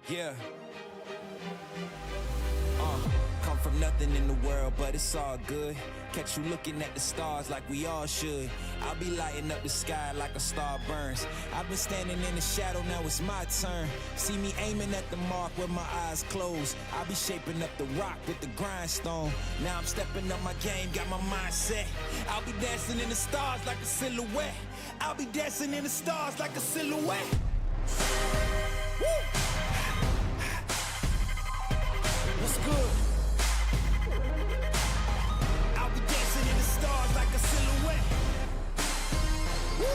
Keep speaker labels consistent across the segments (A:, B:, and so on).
A: Yeah. Come from nothing in the world, but it's all good. Catch you looking at the stars like we all should. I'll be lighting up the sky like a star burns. I've been standing in the shadow, now it's my turn. See me aiming at the mark with my eyes closed. I'll be shaping up the rock with the grindstone. Now I'm stepping up my game, got my mind set. I'll be dancing in the stars like a silhouette. I'll be dancing in the stars like a silhouette. Woo! What's good? I'll be dancing in the stars like a silhouette. Woo!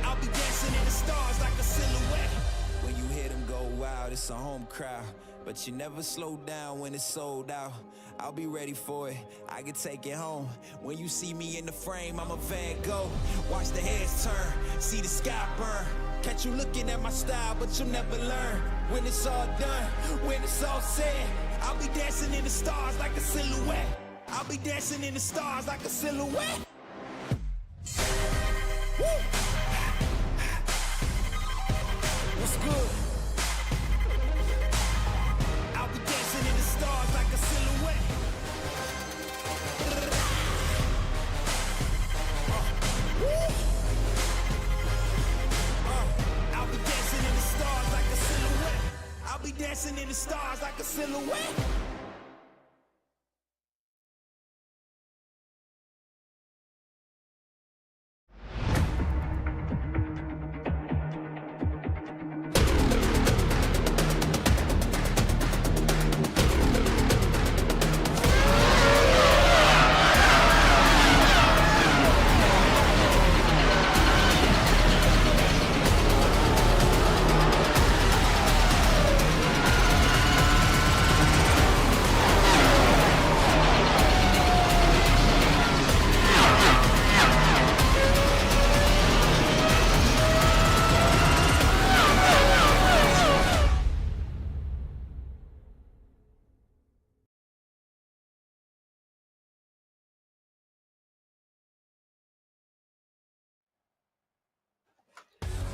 A: I'll be dancing in the stars like a silhouette. When you hear them go wild, it's a home crowd. But you never slow down when it's sold out. I'll be ready for it, I can take it home. When you see me in the frame, I'm a Van Gogh. Watch the heads turn, see the sky burn. Catch you looking at my style, but you'll never learn. When it's all done, when it's all said, I'll be dancing in the stars like a silhouette. I'll be dancing in the stars like a silhouette. Woo! What's good? I'll be dancing in the stars like a silhouette. I'll be dancing in the stars like a silhouette. I'll be dancing in the stars like a silhouette.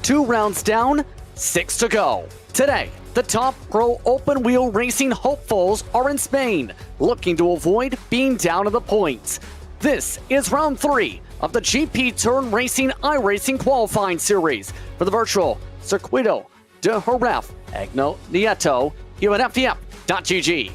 B: Two rounds down, 6 to go. Today, the top pro open wheel racing hopefuls are in Spain, looking to avoid being down in the points. This is round 3 of the GP Turn Racing iRacing qualifying series for the virtual Circuito de Jerez, Agno Nieto, here at FPF.GG.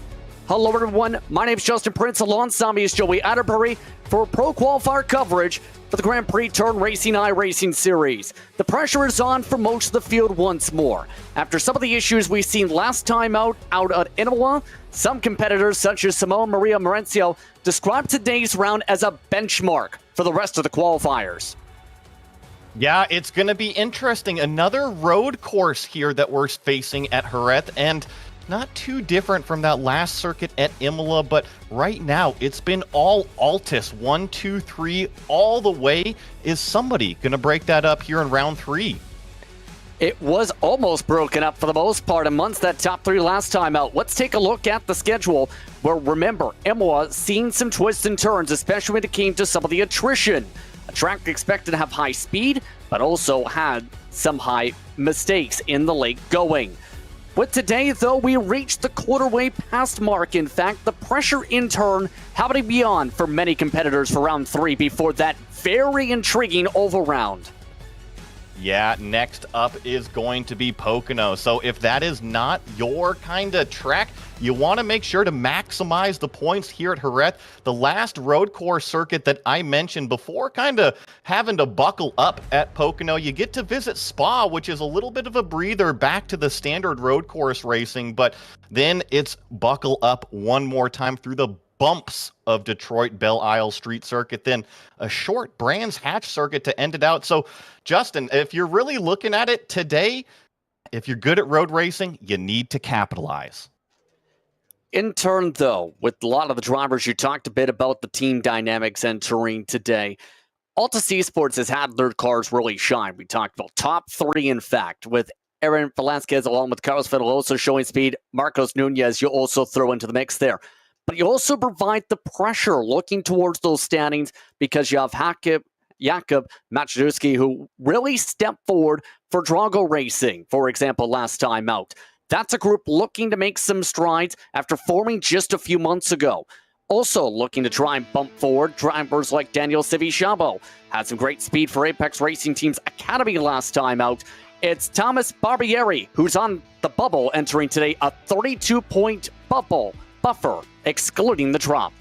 B: Hello everyone, my name is Justin Prince, alongside me is Joey Atterbury for pro qualifier coverage for the Grand Prix Turn Racing iRacing series. The pressure is on for most of the field once more. After some of the issues we've seen last time out at Imola, some competitors such as Simone Maria Marencio described today's round as a benchmark for the rest of the qualifiers.
C: Yeah, it's going to be interesting. Another road course here that we're facing at Jerez, and not too different from that last circuit at Imola, but right now it's been all Altus, 1, 2, 3, all the way. Is somebody going to break that up here in round 3?
B: It was almost broken up for the most part amongst that top 3 last time out. Let's take a look at the schedule, where remember, Imola seen some twists and turns, especially when it came to some of the attrition. A track expected to have high speed, but also had some high mistakes in the late going. With today, though, we reached the quarter-way past mark. In fact, the pressure in turn having to be on for many competitors for round 3 before that very intriguing oval round.
C: Yeah, next up is going to be Pocono. So if that is not your kind of track, you want to make sure to maximize the points here at Jerez. The last road course circuit that I mentioned before, kind of having to buckle up at Pocono, you get to visit Spa, which is a little bit of a breather back to the standard road course racing, but then it's buckle up one more time through the bumps of Detroit Belle Isle Street Circuit, then a short Brands Hatch circuit to end it out. So, Justin, if you're really looking at it today, if you're good at road racing, you need to capitalize.
B: In turn, though, with a lot of the drivers, you talked a bit about the team dynamics entering today. Altus Esports has had their cars really shine. We talked about top 3, in fact, with Aaron Velasquez along with Carlos Federoso showing speed. Marcos Nunez, you also throw into the mix there. But you also provide the pressure looking towards those standings because you have Hackett Jakub Maciejewski, who really stepped forward for Drago Racing, for example, last time out. That's a group looking to make some strides after forming just a few months ago. Also looking to try and bump forward, drivers like Daniel Civichabo had some great speed for Apex Racing Team's Academy last time out. It's Thomas Barbieri, who's on the bubble, entering today a 32-point buffer, excluding the drop.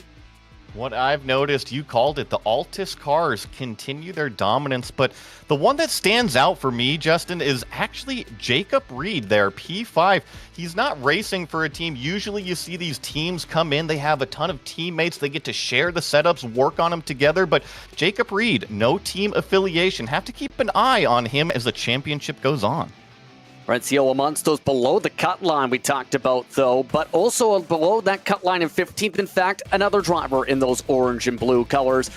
C: What I've noticed, you called it, the Altus cars continue their dominance, but the one that stands out for me, Justin, is actually Jacob Reed there, P5. He's not racing for a team. Usually you see these teams come in, they have a ton of teammates, they get to share the setups, work on them together, but Jacob Reed, no team affiliation. Have to keep an eye on him as the championship goes on.
B: Rencio Amonsto's below the cut line we talked about, though, but also below that cut line in 15th. In fact, another driver in those orange and blue colors,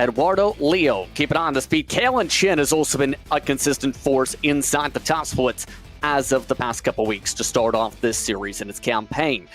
B: Eduardo Leo. Keep an eye on the speed. Kalen Chin has also been a consistent force inside the top splits as of the past couple weeks to start off this series and its campaign.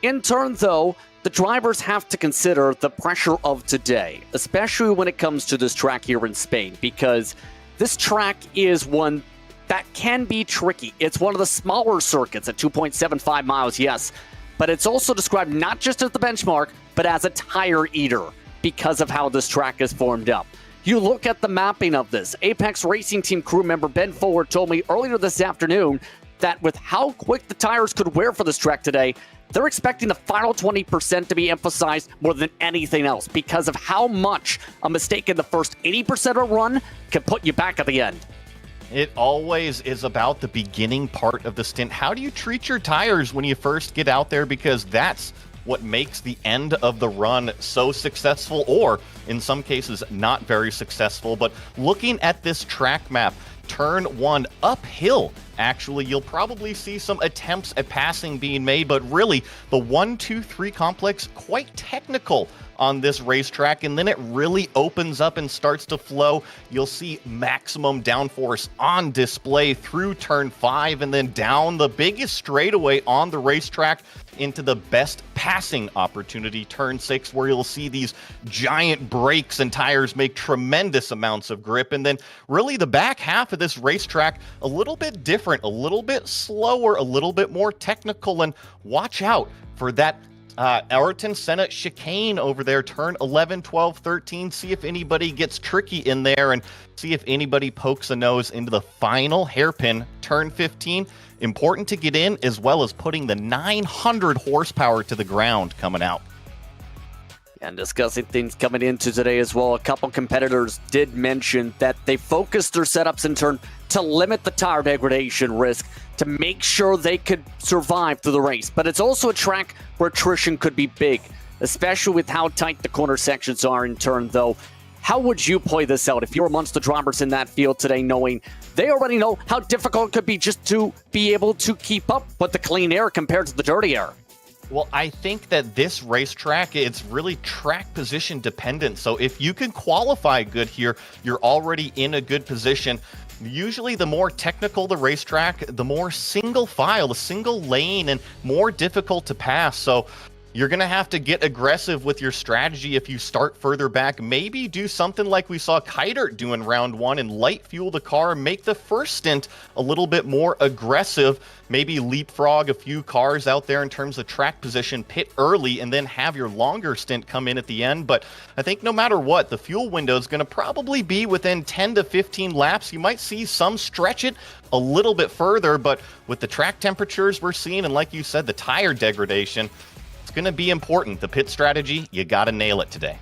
B: In turn, though, the drivers have to consider the pressure of today, especially when it comes to this track here in Spain, because this track is one that can be tricky. It's one of the smaller circuits at 2.75 miles, yes, but it's also described not just as the benchmark, but as a tire eater because of how this track is formed up. You look at the mapping of this. Apex Racing Team crew member Ben Forward told me earlier this afternoon that with how quick the tires could wear for this track today, they're expecting the final 20% to be emphasized more than anything else because of how much a mistake in the first 80% of a run can put you back at the end.
C: It always is about the beginning part of the stint. How do you treat your tires when you first get out there? Because that's what makes the end of the run so successful, or in some cases not very successful. But looking at this track map, turn one uphill, actually, you'll probably see some attempts at passing being made, but really the 1, 2, 3 complex, quite technical on this racetrack, and then it really opens up and starts to flow. You'll see maximum downforce on display through turn 5 and then down the biggest straightaway on the racetrack into the best passing opportunity, turn 6, where you'll see these giant brakes and tires make tremendous amounts of grip. And then really the back half of this racetrack, a little bit different, a little bit slower, a little bit more technical, and watch out for that Ayrton Senna chicane over there, turn 11, 12, 13. See if anybody gets tricky in there and see if anybody pokes a nose into the final hairpin, turn 15. Important to get in, as well as putting the 900 horsepower to the ground coming out.
B: And discussing things coming into today as well, a couple competitors did mention that they focused their setups in turn to limit the tire degradation risk to make sure they could survive through the race. But it's also a track where attrition could be big, especially with how tight the corner sections are in turn, though. How would you play this out if you're amongst the drivers in that field today, knowing they already know how difficult it could be just to be able to keep up with the clean air compared to the dirty air?
C: Well, I think that this racetrack, it's really track position dependent. So if you can qualify good here, you're already in a good position. Usually the more technical the racetrack, the more single file, the single lane, and more difficult to pass. So you're going to have to get aggressive with your strategy if you start further back. Maybe do something like we saw Kiter do in round 1 and light fuel the car, make the first stint a little bit more aggressive, maybe leapfrog a few cars out there in terms of track position, pit early, and then have your longer stint come in at the end. But I think no matter what, the fuel window is going to probably be within 10 to 15 laps. You might see some stretch it a little bit further, but with the track temperatures we're seeing, and like you said, the tire degradation, going to be important. The pit strategy, you got to nail it today.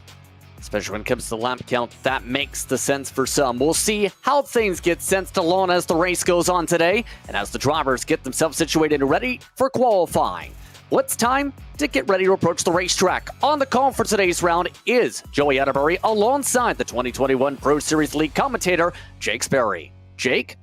B: Especially when it comes to lap count, that makes the sense for some. We'll see how things get sensed along as the race goes on today and as the drivers get themselves situated and ready for qualifying. Well, it's time to get ready to approach the racetrack. On the call for today's round is Joey Atterbury alongside the 2021 Pro Series League commentator, Jake Sperry. Jake?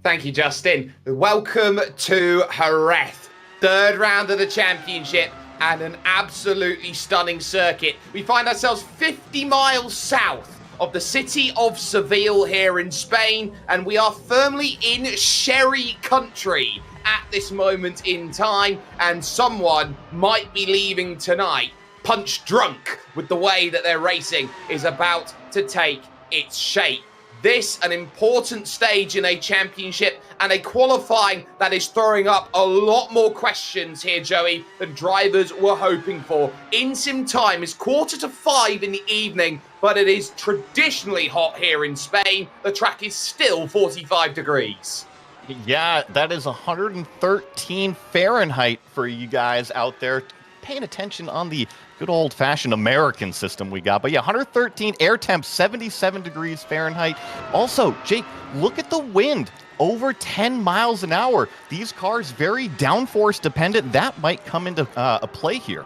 D: Thank you, Justin. Welcome to Jerez. Third round of the championship, and an absolutely stunning circuit. We find ourselves 50 miles south of the city of Seville here in Spain, and we are firmly in Sherry country at this moment in time, and someone might be leaving tonight punch drunk with the way that their racing is about to take its shape. This, an important stage in a championship and a qualifying that is throwing up a lot more questions here, Joey, than drivers were hoping for. In-sim time is 4:45 in the evening, but it is traditionally hot here in Spain. The track is still 45 degrees.
C: Yeah, that is 113 Fahrenheit for you guys out there paying attention on the good old-fashioned American system we got. But yeah, 113 air temp, 77 degrees Fahrenheit. Also, Jake, look at the wind. Over 10 miles an hour. These cars very downforce dependent. That might come into a play here.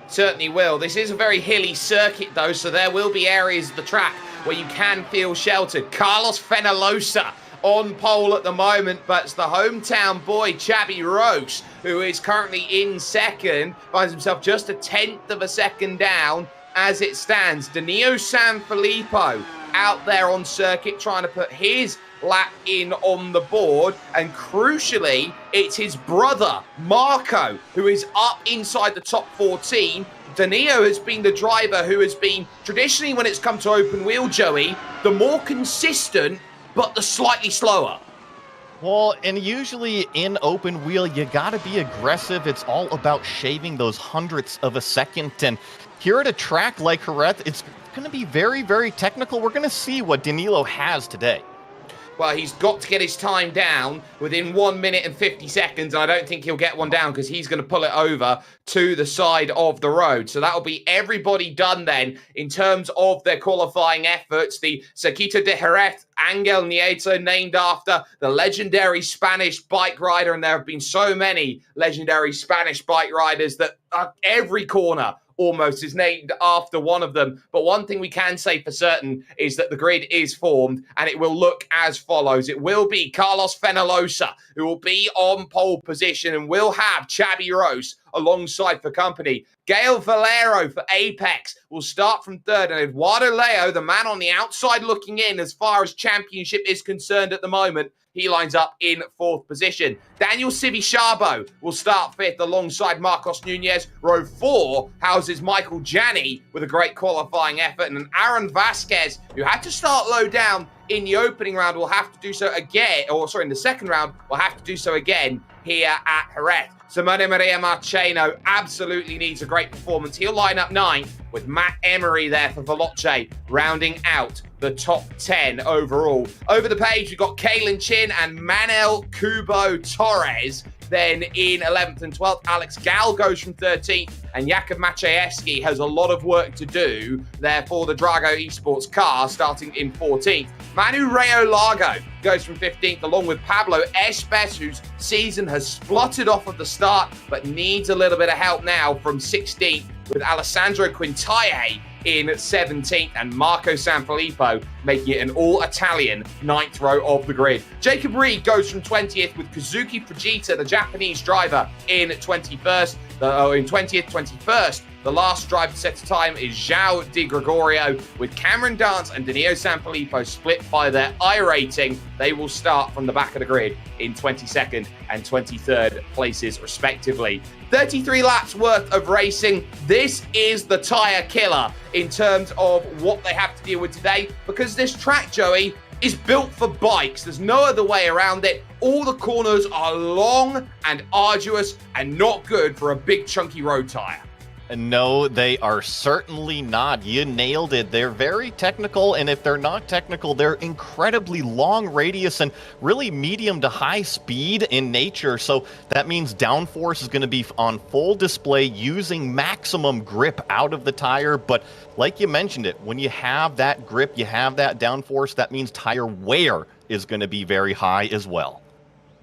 D: Certainly will. This is a very hilly circuit, though, so there will be areas of the track where you can feel sheltered. Carlos Fenalosa on pole at the moment, but it's the hometown boy, Xabi Rose, who is currently in second, finds himself just 1/10 of a second down as it stands. Danilo Sanfilippo out there on circuit trying to put his lap in on the board, and crucially, it's his brother, Marco, who is up inside the top 14. Danilo has been the driver who has been, traditionally when it's come to open wheel, Joey, the more consistent, but the slightly slower.
C: Well, and usually in open wheel, you got to be aggressive. It's all about shaving those hundredths of a second. And here at a track like Jerez, it's going to be very, very technical. We're going to see what Danilo has today.
D: Well, he's got to get his time down within 1 minute and 50 seconds, and I don't think he'll get one down because he's going to pull it over to the side of the road. So that'll be everybody done then in terms of their qualifying efforts. The Circuito de Jerez, Angel Nieto, named after the legendary Spanish bike rider, and there have been so many legendary Spanish bike riders that every corner almost is named after one of them. But one thing we can say for certain is that the grid is formed and it will look as follows. It will be Carlos Fenalosa who will be on pole position and will have Xabi Rose alongside for company. Gael Valero for Apex will start from third, and Eduardo Leo, the man on the outside looking in as far as championship is concerned at the moment, he lines up in fourth position. Daniel Civichabo will start fifth alongside Marcos Nunez. Row 4 houses Michael Janney with a great qualifying effort. And Aaron Vasquez, who had to start low down in the opening round, will have to do so again, in the second round, will have to do so again here at Jerez. Simone Maria Marcheno absolutely needs a great performance. He'll line up 9th with Matt Emery there for Veloce, rounding out the top 10 overall. Over the page, we've got Kalen Chin and Manel Kubo Torres. Then in 11th and 12th, Alex Gal goes from 13th, and Jakub Maciejewski has a lot of work to do there for the Drago Esports car, starting in 14th. Manu Rayo Largo goes from 15th, along with Pablo Espes, whose season has spluttered off at the start, but needs a little bit of help now from 16th, with Alessandro Quintalle in 17th, and Marco Sanfilippo making it an all-Italian 9th row of the grid. Jacob Reed goes from 20th with Kazuki Fujita, the Japanese driver, in 21st. The last driver to set a time is João Di Gregorio, with Cameron Dance and Danilo Sanfilippo split by their iRacing. They will start from the back of the grid in 22nd and 23rd places, respectively. 33 laps worth of racing. This is the tyre killer in terms of what they have to deal with today, because this track, Joey, is built for bikes. There's no other way around it. All the corners are long and arduous and not good for a big chunky road tyre.
C: No, they are certainly not. You nailed it. They're very technical, and if they're not technical, they're incredibly long radius and really medium to high speed in nature. So that means downforce is going to be on full display, using maximum grip out of the tire. But like you mentioned it, when you have that grip, you have that downforce, that means tire wear is going to be very high as well.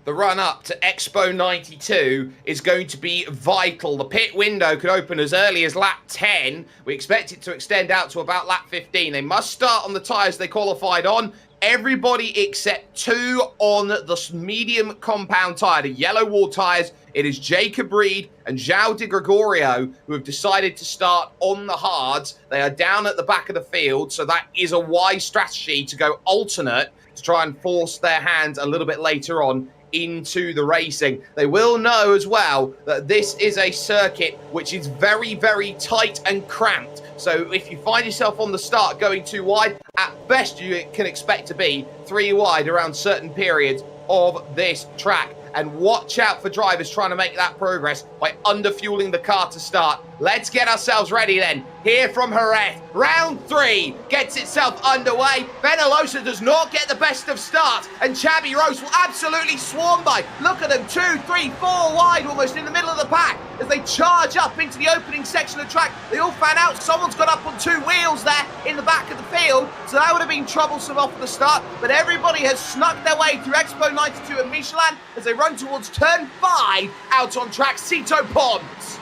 D: The run up to Expo 92 is going to be vital. The pit window could open as early as lap 10. We expect it to extend out to about lap 15. They must start on the tyres they qualified on. Everybody except 2 on the medium compound tyre, the yellow wall tyres. It is Jacob Reed and João Di Gregorio who have decided to start on the hards. They are down at the back of the field, so that is a wise strategy to go alternate to try and force their hands a little bit later on into the racing. They will know as well that this is a circuit which is very, very tight and cramped. So if you find yourself on the start going too wide, at best you can expect to be 3 wide around certain periods of this track. And watch out for drivers trying to make that progress by underfueling the car to start. Let's get ourselves ready then. Here from Jerez, round 3 gets itself underway. Fenolosa does not get the best of starts, and Xabi Rose will absolutely swarm by. Look at them, 2, 3, 4 wide almost in the middle of the pack as they charge up into the opening section of the track. They all fan out. Someone's got up on 2 wheels there in the back of the field, so that would have been troublesome off the start, but everybody has snuck their way through Expo 92 and Michelin as they run towards turn 5 out on track Circuito Ponds.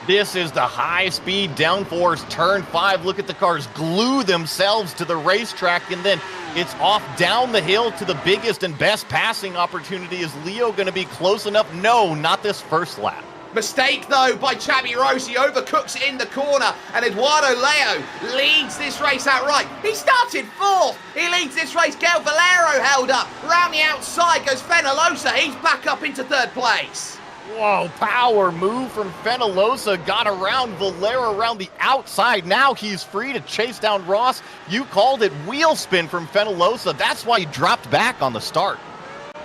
C: This is the high-speed downforce turn 5. Look at the cars glue themselves to the racetrack, and then it's off down the hill to the biggest and best passing opportunity. Is Leo going to be close enough? No, not this first lap.
D: Mistake, though, by Xabi Rose. He overcooks it in the corner, and Eduardo Leo leads this race outright. He started 4th. He leads this race. Gael Valero held up. Round the outside goes Fenolosa. He's back up into 3rd place.
C: Whoa, power move from Fenolosa. Got around Valero around the outside. Now he's free to chase down Ross. You called it, wheel spin from Fenolosa. That's why he dropped back on the start.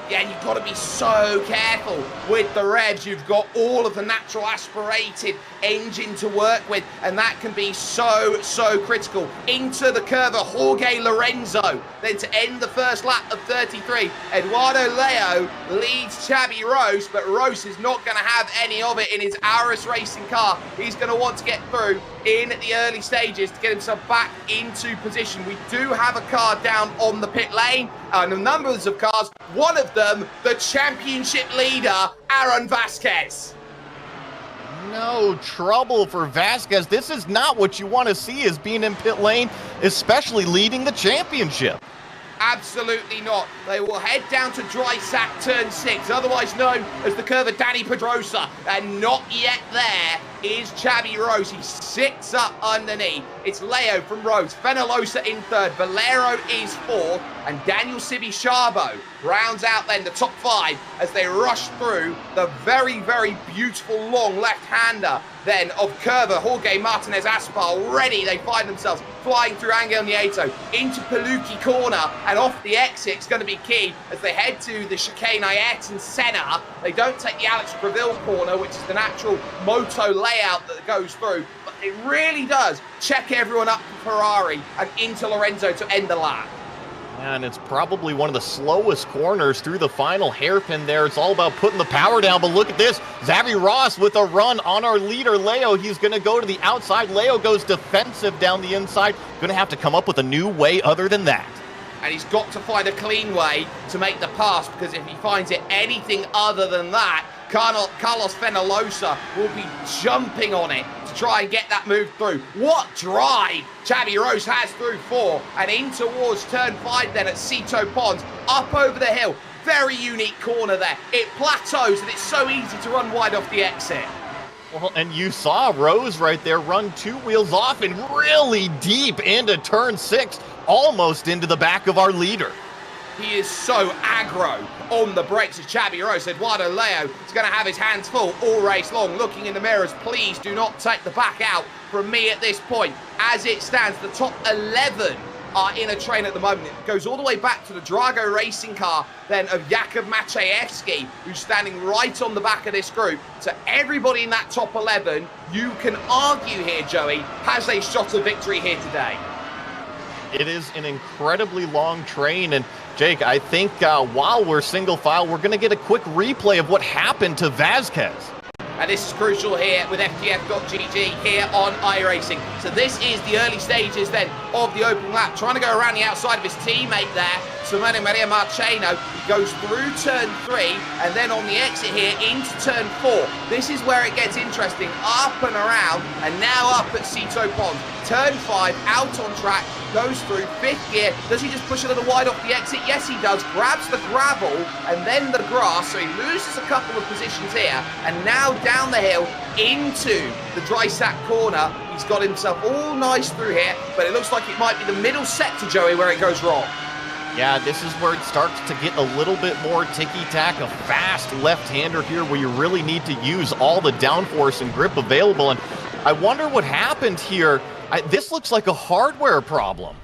D: Yeah, you've got to be so careful with the revs. You've got all of the natural aspirated engine to work with, and that can be so critical. Into the curve of Jorge Lorenzo. Then to end the first lap of 33, Eduardo Leo leads Xabi Rose, but Rose is not going to have any of it in his iRacing car. He's going to want to get through in the early stages to get himself back into position. We do have a car down on the pit lane, and a number of cars, one of them, the championship leader, Aaron Vasquez.
C: No trouble for Vasquez. This is not what you want to see as being in pit lane, especially leading the championship.
D: Absolutely not. They will head down to dry sack turn 6, otherwise known as the curve of Danny Pedrosa. And not yet there is Xabi Rose. He sits up underneath. It's Leo from Rose. Fenolosa in 3rd. Valero is 4th. And Daniel Sibishabo rounds out then the top 5 as they rush through the very beautiful long left-hander then of Curva, Jorge Martinez Aspar. Already they find themselves flying through Angel Nieto into Palucci corner, and off the exit. It's going to be key as they head to the chicane Ayet and Senna. They don't take the Alex Greville corner, which is the natural moto layout that goes through, but it really does check everyone up for Ferrari and into Lorenzo to end the lap.
C: And it's probably one of the slowest corners through the final hairpin there. It's all about putting the power down, but look at this. Xavi Ross with a run on our leader, Leo. He's going to go to the outside. Leo goes defensive down the inside. Going to have to come up with a new way other than that.
D: And he's got to find a clean way to make the pass, because if he finds it anything other than that, Carlos Fenolosa will be jumping on it to try and get that move through. What drive Xabi Rose has through 4 and in towards turn 5 then at Circuito Ponds, up over the hill. Very unique corner there. It plateaus and it's so easy to run wide off the exit.
C: Well, and you saw Rose right there run 2 wheels off and really deep into turn 6, almost into the back of our leader.
D: He is so aggro on the brakes of Xabi Rose. Eduardo Leo is going to have his hands full all race long, looking in the mirrors. Please do not take the back out from me at this point. As it stands, the top 11 are in a train at the moment. It goes all the way back to the Drago racing car then of Jakub Maciejewski, who's standing right on the back of this group. So everybody in that top 11, you can argue here, Joey, has a shot of victory here today.
C: It is an incredibly long train, and Jake, I think while we're single file, we're going to get a quick replay of what happened to Vasquez.
D: And this is crucial here with FTF.GG here on iRacing. So this is the early stages then of the open lap, trying to go around the outside of his teammate there, Simone Maria Marcheno. He goes through turn 3 and then on the exit here into turn 4. This is where it gets interesting, up and around, and now up at Circuito Ponds. Turn 5, out on track, goes through 5th gear. Does he just push a little wide off the exit? Yes, he does. Grabs the gravel and then the grass, so he loses a couple of positions here. And now down the hill into the dry sack corner. He's got himself all nice through here, but it looks like it might be the middle sector, Joey, where it goes wrong.
C: Yeah, this is where it starts to get a little bit more ticky-tack, a fast left-hander here where you really need to use all the downforce and grip available. And I wonder what happened here This looks like a hardware problem.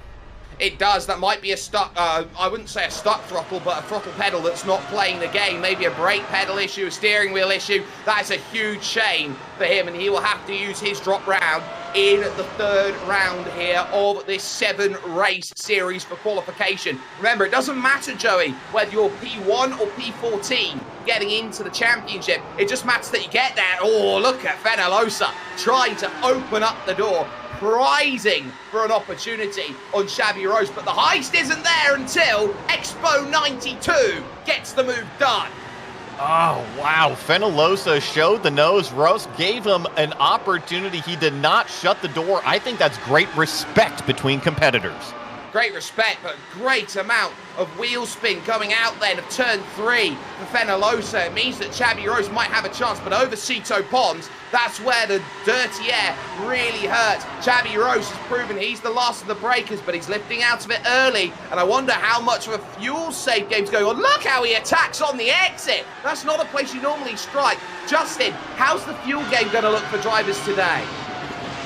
D: It does. That might be a stuck, I wouldn't say a stuck throttle, but a throttle pedal that's not playing the game. Maybe a brake pedal issue, a steering wheel issue. That is a huge shame for him, and he will have to use his drop round in the third round here of this 7-race series for qualification. Remember, it doesn't matter, Joey, whether you're P1 or P14 getting into the championship. It just matters that you get there. Oh, look at Fenalosa trying to open up the door, prizing for an opportunity on Xabi Rose, but the heist isn't there until Expo 92 gets the move done.
C: Oh, wow. Fenalosa showed the nose. Rose gave him an opportunity. He did not shut the door. I think that's great respect between competitors.
D: Great respect, but great amount of wheel spin coming out then of turn 3 for Fenalosa. It means that Xabi Rose might have a chance, but over Cito Ponds, that's where the dirty air really hurts. Xabi Rose has proven he's the last of the breakers, but he's lifting out of it early, and I wonder how much of a fuel save game's going on. Look how he attacks on the exit. That's not a place you normally strike. Justin, how's the fuel game going to look for drivers today?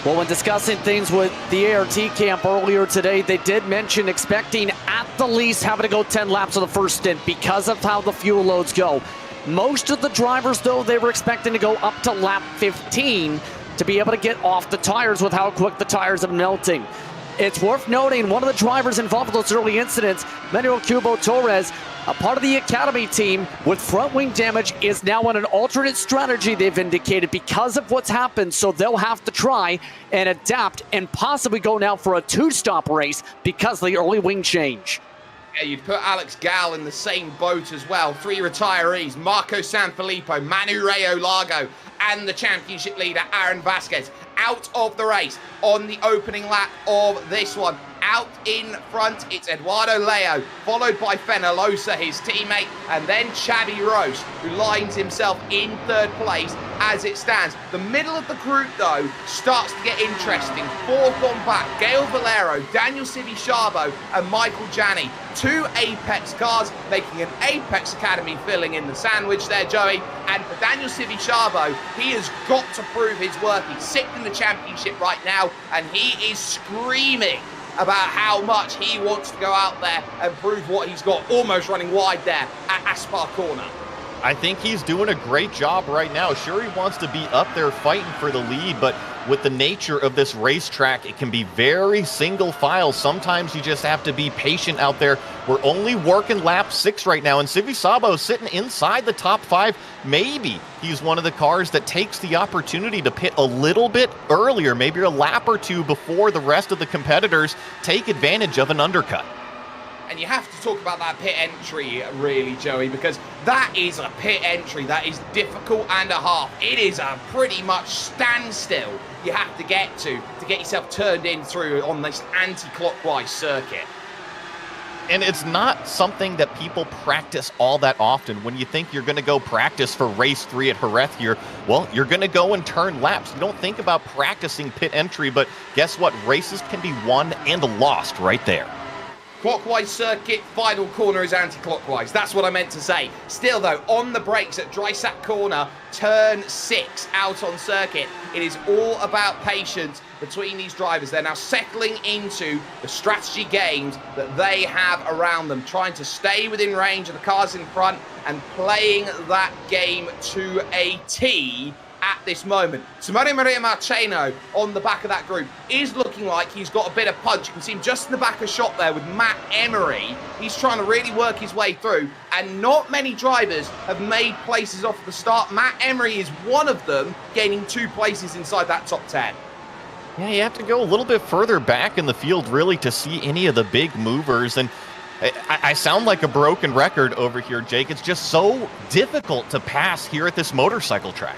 B: Well, when discussing things with the ART camp earlier today, they did mention expecting at the least having to go 10 laps on the first stint because of how the fuel loads go. Most of the drivers, though, they were expecting to go up to lap 15 to be able to get off the tires with how quick the tires are melting. It's worth noting one of the drivers involved with those early incidents, Manuel Cubo Torres, a part of the Academy team with front wing damage, is now on an alternate strategy they've indicated because of what's happened, so they'll have to try and adapt and possibly go now for a 2-stop race because of the early wing change.
D: Yeah, you'd put Alex Gal in the same boat as well. 3 retirees, Marco Sanfilippo, Manu Rayo Largo, and the championship leader, Aaron Vasquez, out of the race on the opening lap of this one. Out in front, it's Eduardo Leo, followed by Fenalosa, his teammate, and then Xabi Rose, who lines himself in third place as it stands. The middle of the group, though, starts to get interesting. 4th on back, Gail Valero, Daniel Civi-Chabo, and Michael Janney. 2 Apex cars, making an Apex Academy filling in the sandwich there, Joey. And for Daniel Civi-Chabo, he has got to prove his worth. He's 6th in the championship right now, and he is screaming about how much he wants to go out there and prove what he's got, almost running wide there at Aspar Corner.
C: I think he's doing a great job right now. Sure, he wants to be up there fighting for the lead, but with the nature of this racetrack, it can be very single file. Sometimes you just have to be patient out there. We're only working lap 6 right now, and Civi-Chabo sitting inside the top 5. Maybe he's one of the cars that takes the opportunity to pit a little bit earlier, maybe a lap or 2 before the rest of the competitors take advantage of an undercut.
D: And you have to talk about that pit entry, really, Joey, because that is a pit entry that is difficult and a half. It is a pretty much standstill you have to get yourself turned in through on this anti-clockwise circuit.
C: And it's not something that people practice all that often. When you think you're going to go practice for race 3 at Jerez here, well, you're going to go and turn laps. You don't think about practicing pit entry, but guess what? Races can be won and lost right there.
D: Clockwise circuit, final corner is anti-clockwise. That's what I meant to say. Still, though, on the brakes at Drysack Corner, turn 6 out on circuit. It is all about patience between these drivers. They're now settling into the strategy games that they have around them, trying to stay within range of the cars in front and playing that game to a T at this moment. Simone Maria Marcheno on the back of that group is looking like he's got a bit of punch. You can see him just in the back of shot there with Matt Emery. He's trying to really work his way through, and not many drivers have made places off the start. Matt Emery is one of them, gaining 2 places inside that top 10.
C: Yeah, you have to go a little bit further back in the field really to see any of the big movers, and I sound like a broken record over here, Jake. It's just so difficult to pass here at this motorcycle track.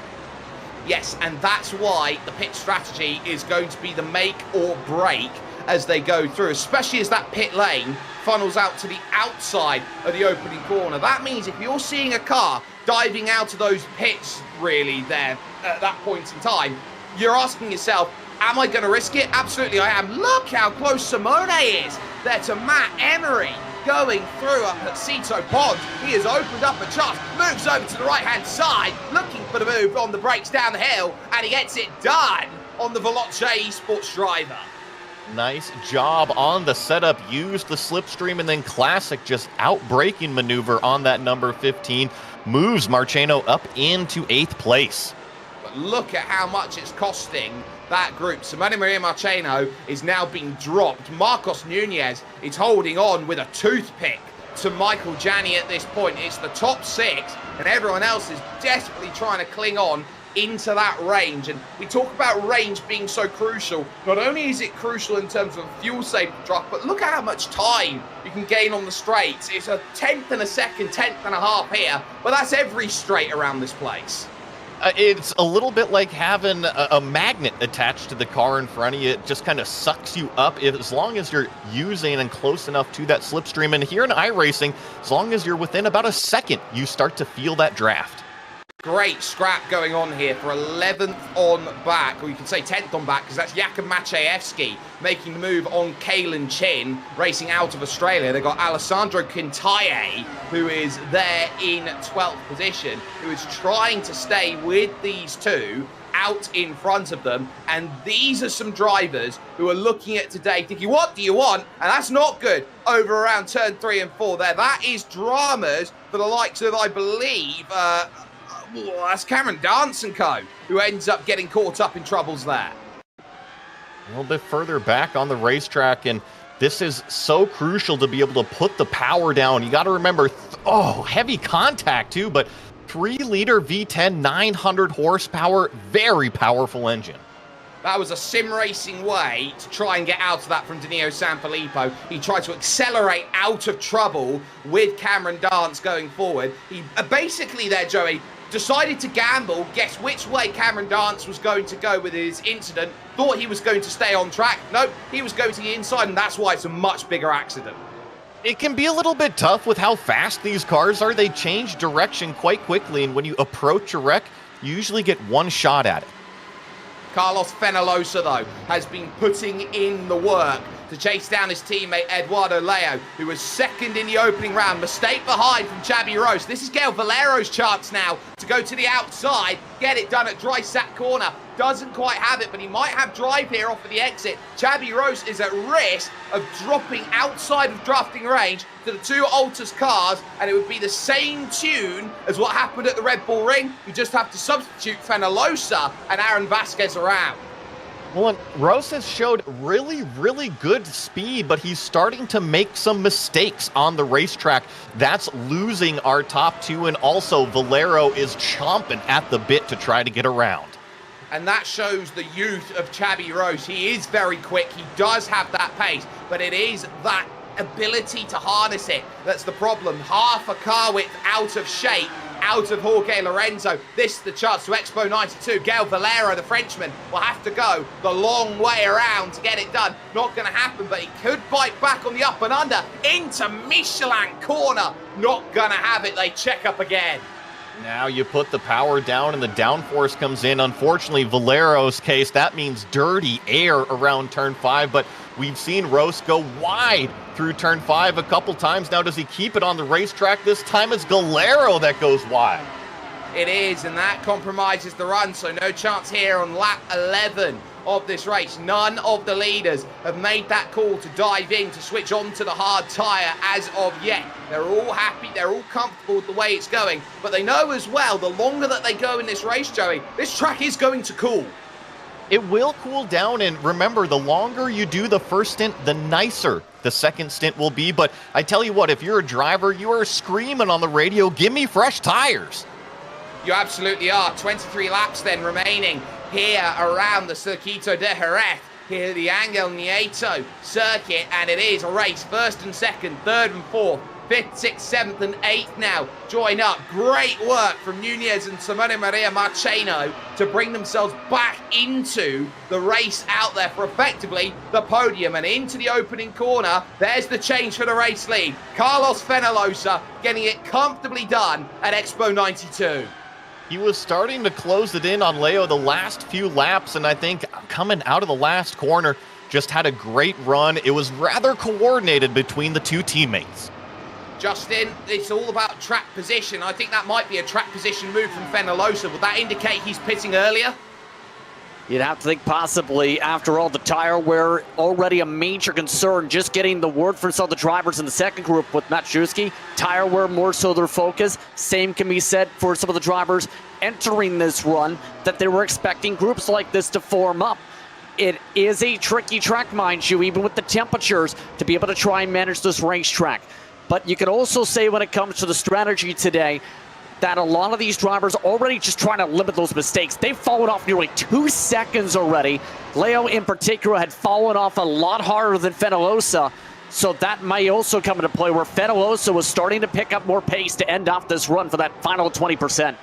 D: Yes, and that's why the pit strategy is going to be the make or break as they go through, especially as that pit lane funnels out to the outside of the opening corner. That means if you're seeing a car diving out of those pits really there at that point in time, you're asking yourself, am I going to risk it? Absolutely I am. Look how close Simone is there to Matt Emery. going through a Circuito pond. He has opened up a chance, moves over to the right-hand side, looking for the move on the brakes down the hill, and he gets it done on the Veloce Esports driver.
C: Nice job on the setup. Used the slipstream, and then Classic just out-braking maneuver on that number 15. Moves Marcheno up into 8th place.
D: But look at how much it's costing that group. Simone Maria Marcheno is now being dropped. Marcos Nunez is holding on with a toothpick to Michael Janney at this point. It's the top 6, and everyone else is desperately trying to cling on into that range. And we talk about range being so crucial. Not only is it crucial in terms of fuel saving drop, but look at how much time you can gain on the straights. It's a 10th and a second, 10th and a half here, but that's every straight around this place.
C: It's a little bit like having a magnet attached to the car in front of you. It just kind of sucks you up as long as you're using and close enough to that slipstream. And here in iRacing, as long as you're within about a second, you start to feel that draft.
D: Great scrap going on here for 11th on back, or you can say 10th on back, because that's Jakub Maciejewski making the move on Kalen Chin, racing out of Australia. They've got Alessandro Quintaye, who is there in 12th position, who is trying to stay with these two out in front of them. And these are some drivers who are looking at today thinking, what do you want? And that's not good over around turn 3 and 4 there. That is dramas for the likes of, I believe, that's Cameron Dance & Co., who ends up getting caught up in troubles there.
C: A little bit further back on the racetrack, and this is so crucial to be able to put the power down. You got to remember, heavy contact too, but 3-liter V10, 900 horsepower, very powerful engine.
D: That was a sim racing way to try and get out of that from Danilo Sanfilippo. He tried to accelerate out of trouble with Cameron Dance going forward. He basically there, Joey, decided to gamble, guess which way Cameron Dance was going to go with his incident, thought he was going to stay on track. Nope, he was going to the inside, and that's why it's a much bigger accident.
C: It can be a little bit tough with how fast these cars are. They change direction quite quickly, and when you approach a wreck, you usually get one shot at it.
D: Carlos Fenalosa, though, has been putting in the work to chase down his teammate Eduardo Leo, who was second in the opening round. Mistake behind from Xabi Rose. This is Gael Valero's chance now to go to the outside, get it done at dry sat corner. Doesn't quite have it, but he might have drive here off of the exit. Xabi Rose is at risk of dropping outside of drafting range to the two Altus cars, and it would be the same tune as what happened at the Red Bull Ring. You just have to substitute Fenalosa and Aaron Vasquez around.
C: Well, and Rose has showed really, really good speed, but he's starting to make some mistakes on the racetrack. That's losing our top two, and also Valero is chomping at the bit to try to get around.
D: And that shows the youth of Xabi Rose. He is very quick. He does have that pace, but it is that ability to harness it that's the problem. Half a car width out of shape, out of Jorge Lorenzo. This is the chance to Expo 92. Gael Valero, the Frenchman, will have to go the long way around to get it done. Not going to happen, but he could bite back on the up and under into Michelin corner. Not going to have it. They check up again.
C: Now you put the power down and the downforce comes in. Unfortunately, Valero's case, that means dirty air around turn 5, but we've seen Rose go wide through turn 5 a couple times. Now, does he keep it on the racetrack? This time it's Galero that goes wide.
D: It is, and that compromises the run, so no chance here on lap 11 of this race. None of the leaders have made that call to dive in, to switch on to the hard tyre as of yet. They're all happy, they're all comfortable with the way it's going, but they know as well, the longer that they go in this race, Joey, this track is going to cool.
C: It will cool down, and remember, the longer you do the first stint, the nicer the second stint will be. But I tell you what, if you're a driver, you are screaming on the radio, give me fresh tires.
D: You absolutely are. 23 laps then remaining here around the Circuito de Jerez, here the Angel Nieto circuit, and it is a race. First and second, third and fourth, fifth, sixth, seventh, and eighth now join up. Great work from Nunez and Simone Maria Marcheno to bring themselves back into the race out there for effectively the podium. And into the opening corner, there's the change for the race lead. Carlos Fenalosa getting it comfortably done at Expo 92.
C: He was starting to close it in on Leo the last few laps, and I think coming out of the last corner, just had a great run. It was rather coordinated between the two teammates.
D: Justin, it's all about track position. I think that might be a track position move from Fenalosa. Would that indicate he's pitting earlier?
B: You'd have to think possibly. After all, the tire wear already a major concern. Just getting the word from some of the drivers in the second group with Matszewski. Tire wear more so their focus. Same can be said for some of the drivers entering this run, that they were expecting groups like this to form up. It is a tricky track, mind you, even with the temperatures, to be able to try and manage this racetrack. But you can also say when it comes to the strategy today, that a lot of these drivers already just trying to limit those mistakes. They've fallen off nearly 2 seconds already. Leo in particular had fallen off a lot harder than Fenalosa, so that may also come into play where Fenalosa was starting to pick up more pace to end off this run for that final 20%.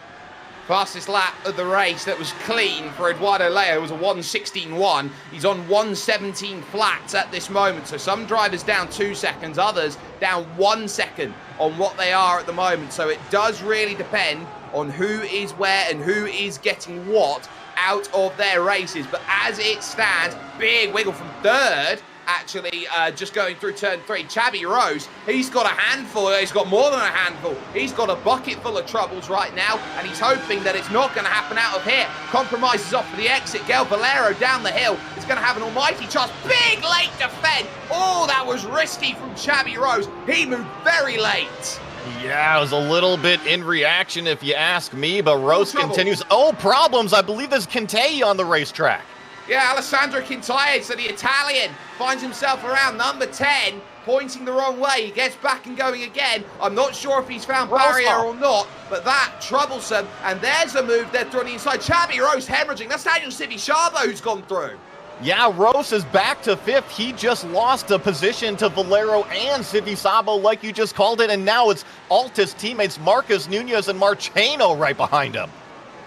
D: Fastest lap of the race that was clean for Eduardo Leo was a 1:16.1. He's on 1:17 flats at this moment. So some drivers down 2 seconds, others down 1 second on what they are at the moment. So it does really depend on who is where and who is getting what out of their races. But as it stands, big wiggle from third. Actually, just going through turn 3, Xabi Rose, he's got a handful, he's got more than a handful, he's got a bucket full of troubles right now, and he's hoping that it's not going to happen out of here. Compromises off for the exit, Gael Valero down the hill, is going to have an almighty chance, big late defend, oh that was risky from Xabi Rose, he moved very late.
C: Yeah, it was a little bit in reaction if you ask me, but Rose continues, oh problems, I believe there's Kintei on the racetrack.
D: Yeah, Alessandro Quintalle, so the Italian, finds himself around number 10, pointing the wrong way. He gets back and going again. I'm not sure if he's found barrier or not, but that troublesome. And there's a move there through the inside. Xabi Rose hemorrhaging. That's Daniel Sivishabo who's gone through.
C: Yeah, Rose is back to 5th. He just lost a position to Valero and Sivishabo, like you just called it, and now it's Altus teammates Marcus Nunez and Marcheno right behind him.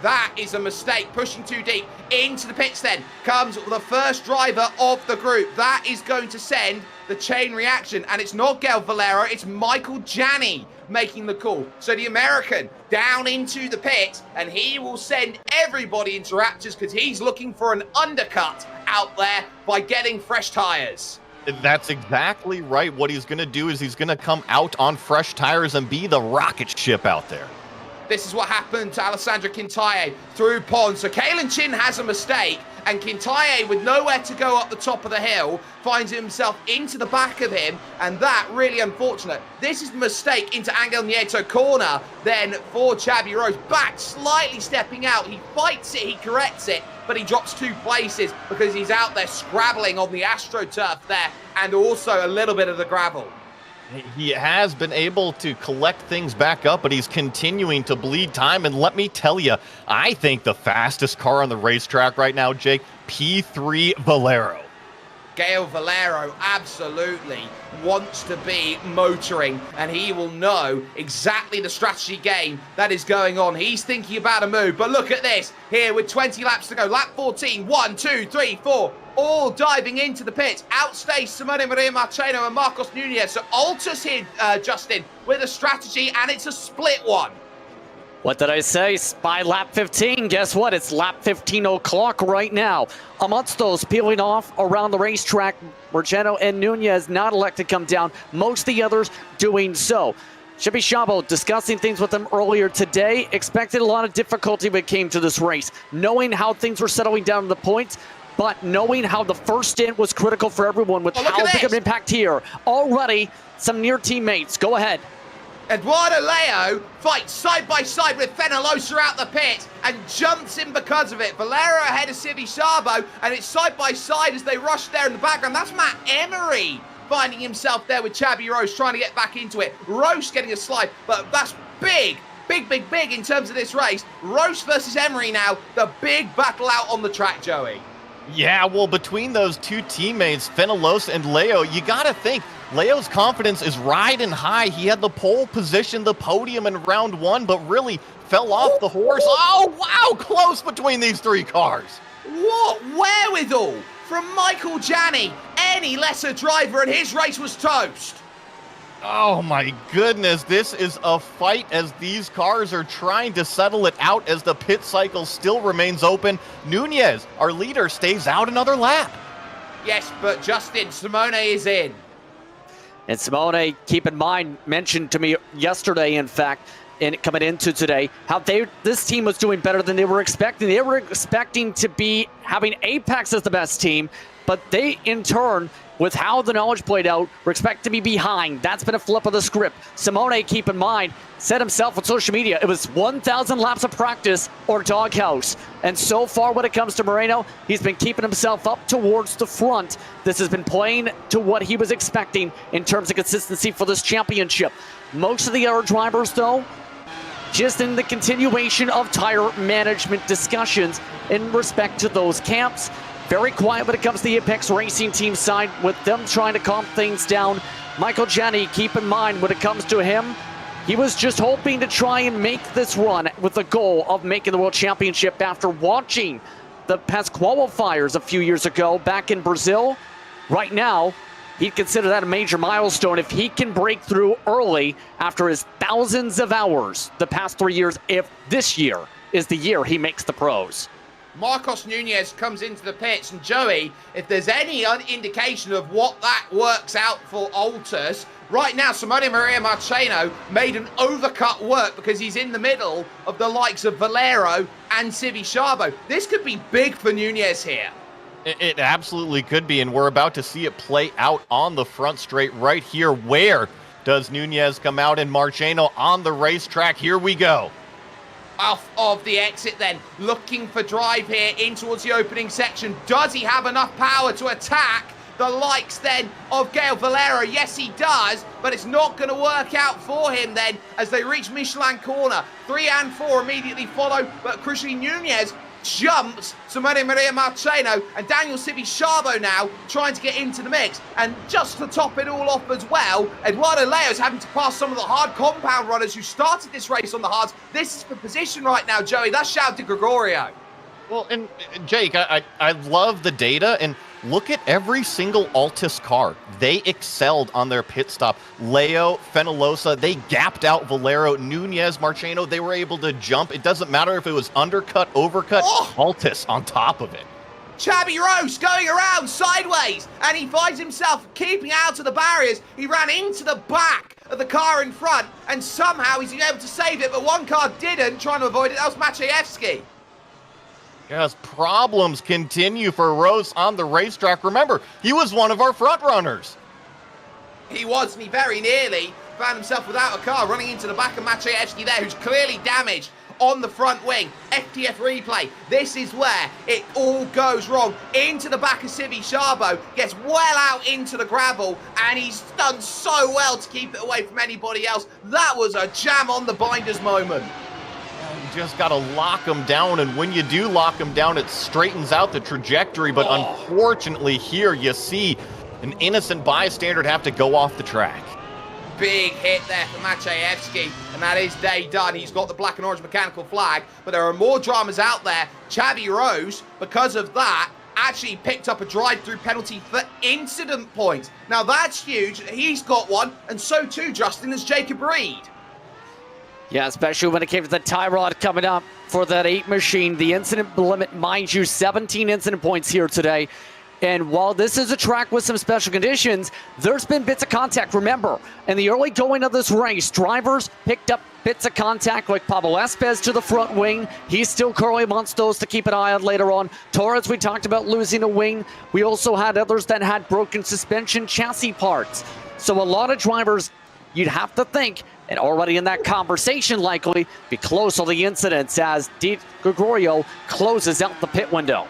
D: That is a mistake, pushing too deep. Into the pits then comes the first driver of the group. That is going to send the chain reaction. And it's not Gael Valero, it's Michael Janney making the call. So the American down into the pit, and he will send everybody into Raptors because he's looking for an undercut out there by getting fresh tires.
C: That's exactly right. What he's going to do is he's going to come out on fresh tires and be the rocket ship out there.
D: This is what happened to Alessandro Quintalle through Pond. So Kalen Chin has a mistake, and Quintalle, with nowhere to go up the top of the hill, finds himself into the back of him, and that really unfortunate. This is the mistake into Angel Nieto corner, then for Xabi Rose. Back, slightly stepping out. He fights it, he corrects it, but he drops 2 places because he's out there scrabbling on the AstroTurf there, and also a little bit of the gravel.
C: He has been able to collect things back up, but he's continuing to bleed time. And let me tell you, I think the fastest car on the racetrack right now, Jake, P3 Valero.
D: Gael Valero absolutely wants to be motoring, and he will know exactly the strategy game that is going on. He's thinking about a move, but look at this here with 20 laps to go. Lap 14, 1, 2, 3, 4, all diving into the pits. Outstays Simone Maria Marcheno and Marcos Nunez. So Altus here, Justin, with a strategy, and it's a split one.
B: What did I say? By lap 15, guess what? It's lap 15 o'clock right now. Amongst those peeling off around the racetrack, Marcheno and Nunez not elected to come down. Most of the others doing so. Sivishabo discussing things with them earlier today. Expected a lot of difficulty when it came to this race. Knowing how things were settling down to the points, but knowing how the first stint was critical for everyone with how big of an impact here. Already, some near teammates. Go ahead.
D: Eduardo Leo fights side by side with Fenalosa out the pit and jumps in because of it. Valero ahead of Sivishabo, and it's side by side as they rush there in the background. That's Matt Emery finding himself there with Xabi Rose trying to get back into it. Rose getting a slide, but that's big in terms of this race. Rose versus Emery now, the big battle out on the track, Joey.
C: Yeah, well, between those two teammates, Fenalosa and Leo, you got to think Leo's confidence is riding high. He had the pole position, the podium in round 1, but really fell off the horse. Oh, wow, close between these 3 cars.
D: What wherewithal from Michael Janney. Any lesser driver and his race was toast.
C: Oh my goodness, this is a fight as these cars are trying to settle it out as the pit cycle still remains open. Nunez, our leader, stays out another lap.
D: Yes, but Justin, Simone is in.
B: And Simone, keep in mind, mentioned to me yesterday, in fact, and coming into today, how this team was doing better than they were expecting. They were expecting to be having Apex as the best team, but they, in turn, with how the knowledge played out, were expected to be behind. That's been a flip of the script. Simone, keep in mind, said himself on social media, it was 1,000 laps of practice or doghouse. And so far, when it comes to Moreno, he's been keeping himself up towards the front. This has been playing to what he was expecting in terms of consistency for this championship. Most of the other drivers, though, just in the continuation of tire management discussions in respect to those camps. Very quiet when it comes to the Apex Racing team side, with them trying to calm things down. Michael Jenny, keep in mind, when it comes to him, he was just hoping to try and make this run with the goal of making the World Championship after watching the past qualifiers a few years ago back in Brazil. Right now, he'd consider that a major milestone if he can break through early after his thousands of hours the past 3 years, if this year is the year he makes the pros.
D: Marcos Nunez comes into the pits, and Joey, if there's any indication of what that works out for Altus, right now Simone Maria Marcheno made an overcut work because he's in the middle of the likes of Valero and Sivi Szabo. This could be big for Nunez here.
C: It absolutely could be, and we're about to see it play out on the front straight right here. Where does Nunez come out? And Marcheno on the racetrack. Here we go.
D: Off of the exit then, looking for drive here in towards the opening section. Does he have enough power to attack the likes then of Gael Valero? Yes, he does, but it's not going to work out for him then as they reach Michelin corner. 3 and 4 immediately follow, but crucially Nunez jumps Simone Maria Marcheno, and Daniel Sivi Szabo now trying to get into the mix. And just to top it all off as well, Eduardo Leo's having to pass some of the hard compound runners who started this race on the hards. This is for position right now, Joey. That's shout to Gregorio.
C: Well, and Jake, I love the data, and look at every single Altus car. They excelled on their pit stop. Leo, Fenolosa, they gapped out Valero, Nunez, Marcheno. They were able to jump. It doesn't matter if it was undercut, overcut, Altus on top of it.
D: Chabi Rose going around sideways, and he finds himself keeping out of the barriers. He ran into the back of the car in front, and somehow he's able to save it, but one car didn't, trying to avoid it. That was Maciejewski.
C: Yes, problems continue for Rose on the racetrack. Remember, he was one of our front runners.
D: He was, and he very nearly found himself without a car, running into the back of Maciejewski there, who's clearly damaged on the front wing. FTF replay. This is where it all goes wrong. Into the back of Sivi Szabo, gets well out into the gravel, and he's done so well to keep it away from anybody else. That was a jam on the binders moment.
C: You just got to lock them down, and when you do lock them down, it straightens out the trajectory. But unfortunately here, you see an innocent bystander have to go off the track.
D: Big hit there for Maciejewski, and that is day done. He's got the black and orange mechanical flag, but there are more dramas out there. Chabi Rose, because of that, actually picked up a drive-through penalty for incident points. Now that's huge. He's got one, and so too, Justin, has Jacob Reed.
B: Yeah, especially when it came to the tie rod coming up for that 8 machine. The incident limit, mind you, 17 incident points here today. And while this is a track with some special conditions, there's been bits of contact. Remember, in the early going of this race, drivers picked up bits of contact like Pablo Espez to the front wing. He still currently wants those to keep an eye on later on. Torres, we talked about losing a wing. We also had others that had broken suspension chassis parts. So a lot of drivers, you'd have to think, and already in that conversation likely, be close to the incidents as Di Gregorio closes out the pit window.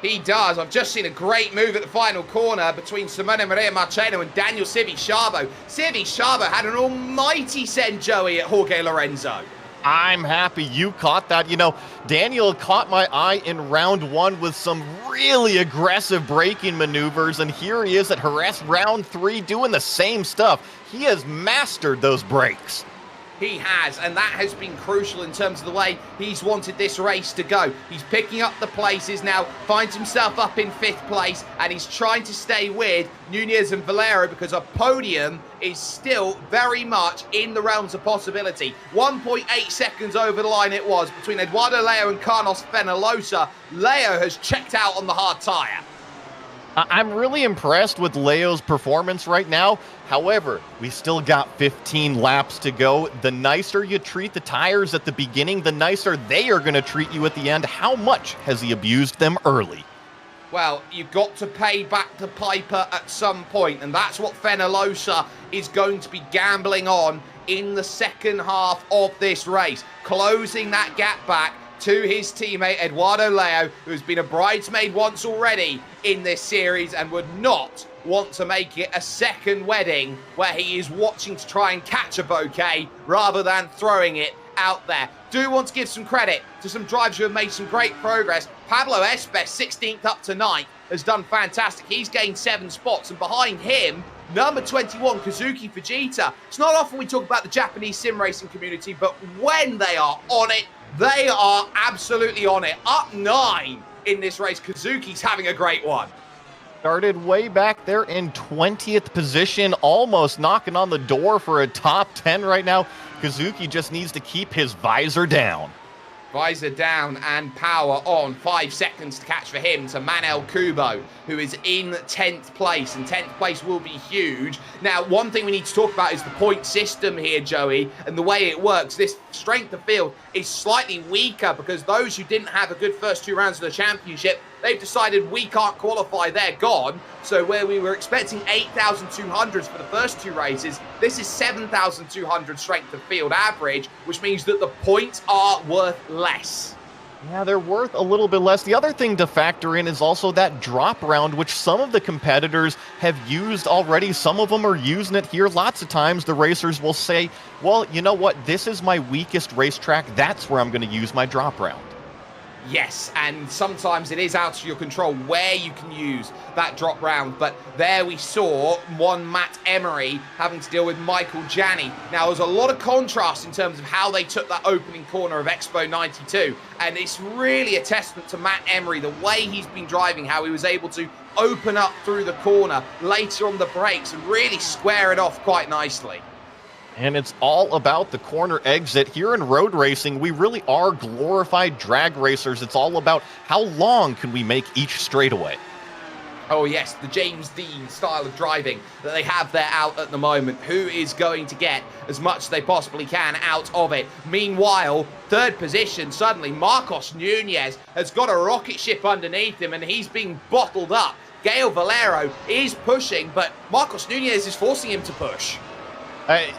D: He does. I've just seen a great move at the final corner between Simone Maria Marcheno and Daniel Sivi Szabo. Sivi Szabo had an almighty send, Joey, at Jorge Lorenzo.
C: I'm happy you caught that. You know, Daniel caught my eye in round 1 with some really aggressive braking maneuvers, and here he is at Jerez round 3 doing the same stuff. He has mastered those brakes.
D: He has, and that has been crucial in terms of the way he's wanted this race to go. He's picking up the places now, finds himself up in 5th place, and he's trying to stay with Nunez and Valero because a podium is still very much in the realms of possibility. 1.8 seconds over the line it was between Eduardo Leo and Carlos Fenolosa. Leo has checked out on the hard tyre.
C: I'm really impressed with Leo's performance right now. However, we still got 15 laps to go. The nicer you treat the tires at the beginning, the nicer they are going to treat you at the end. How much has he abused them early?
D: Well, you've got to pay back the piper at some point, and that's what Fenalosa is going to be gambling on in the second half of this race, closing that gap back to his teammate Eduardo Leo, who's been a bridesmaid once already in this series and would not want to make it a second wedding where he is watching to try and catch a bouquet rather than throwing it out there. Do want to give some credit to some drivers who have made some great progress. Pablo Espes, 16th up to 9th, has done fantastic. He's gained 7 spots, and behind him, number 21, Kazuki Fujita. It's not often we talk about the Japanese sim racing community, but when they are on it, they are absolutely on it. Up 9 in this race. Kazuki's having a great one.
C: Started way back there in 20th position, almost knocking on the door for a top 10 right now. Kazuki just needs to keep his visor down.
D: Visor down and power on. 5 seconds to catch for him to Manel Kubo, who is in 10th place, and 10th place will be huge. Now, one thing we need to talk about is the point system here, Joey, and the way it works. This strength of field is slightly weaker because those who didn't have a good first 2 rounds of the championship, they've decided we can't qualify, they're gone. So where we were expecting 8,200s for the first 2 races, this is 7,200 strength of field average, which means that the points are worth less.
C: Yeah, they're worth a little bit less. The other thing to factor in is also that drop round, which some of the competitors have used already. Some of them are using it here. Lots of times the racers will say, well, you know what? This is my weakest racetrack. That's where I'm going to use my drop round.
D: Yes, and sometimes it is out of your control where you can use that drop round. But there we saw one Matt Emery having to deal with Michael Janney. Now, there's a lot of contrast in terms of how they took that opening corner of Expo 92. And it's really a testament to Matt Emery, the way he's been driving, how he was able to open up through the corner later on the brakes and really square it off quite nicely.
C: And it's all about the corner exit. Here in road racing, we really are glorified drag racers. It's all about how long can we make each straightaway.
D: Oh yes, the James Dean style of driving that they have there out at the moment. Who is going to get as much as they possibly can out of it? Meanwhile, 3rd position, suddenly Marcos Nunez has got a rocket ship underneath him and he's being bottled up. Gael Valero is pushing, but Marcos Nunez is forcing him to push.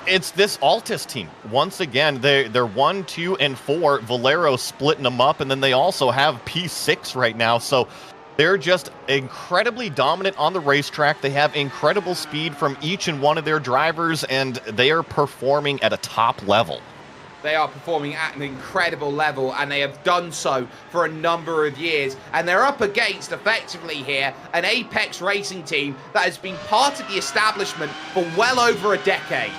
C: It's this Altus team. Once again, they're 1, 2, and 4. Valero splitting them up, and then they also have P6 right now. So they're just incredibly dominant on the racetrack. They have incredible speed from each and one of their drivers, and they are performing at a top level.
D: They are performing at an incredible level, and they have done so for a number of years. And they're up against, effectively here, an Apex Racing team that has been part of the establishment for well over a decade.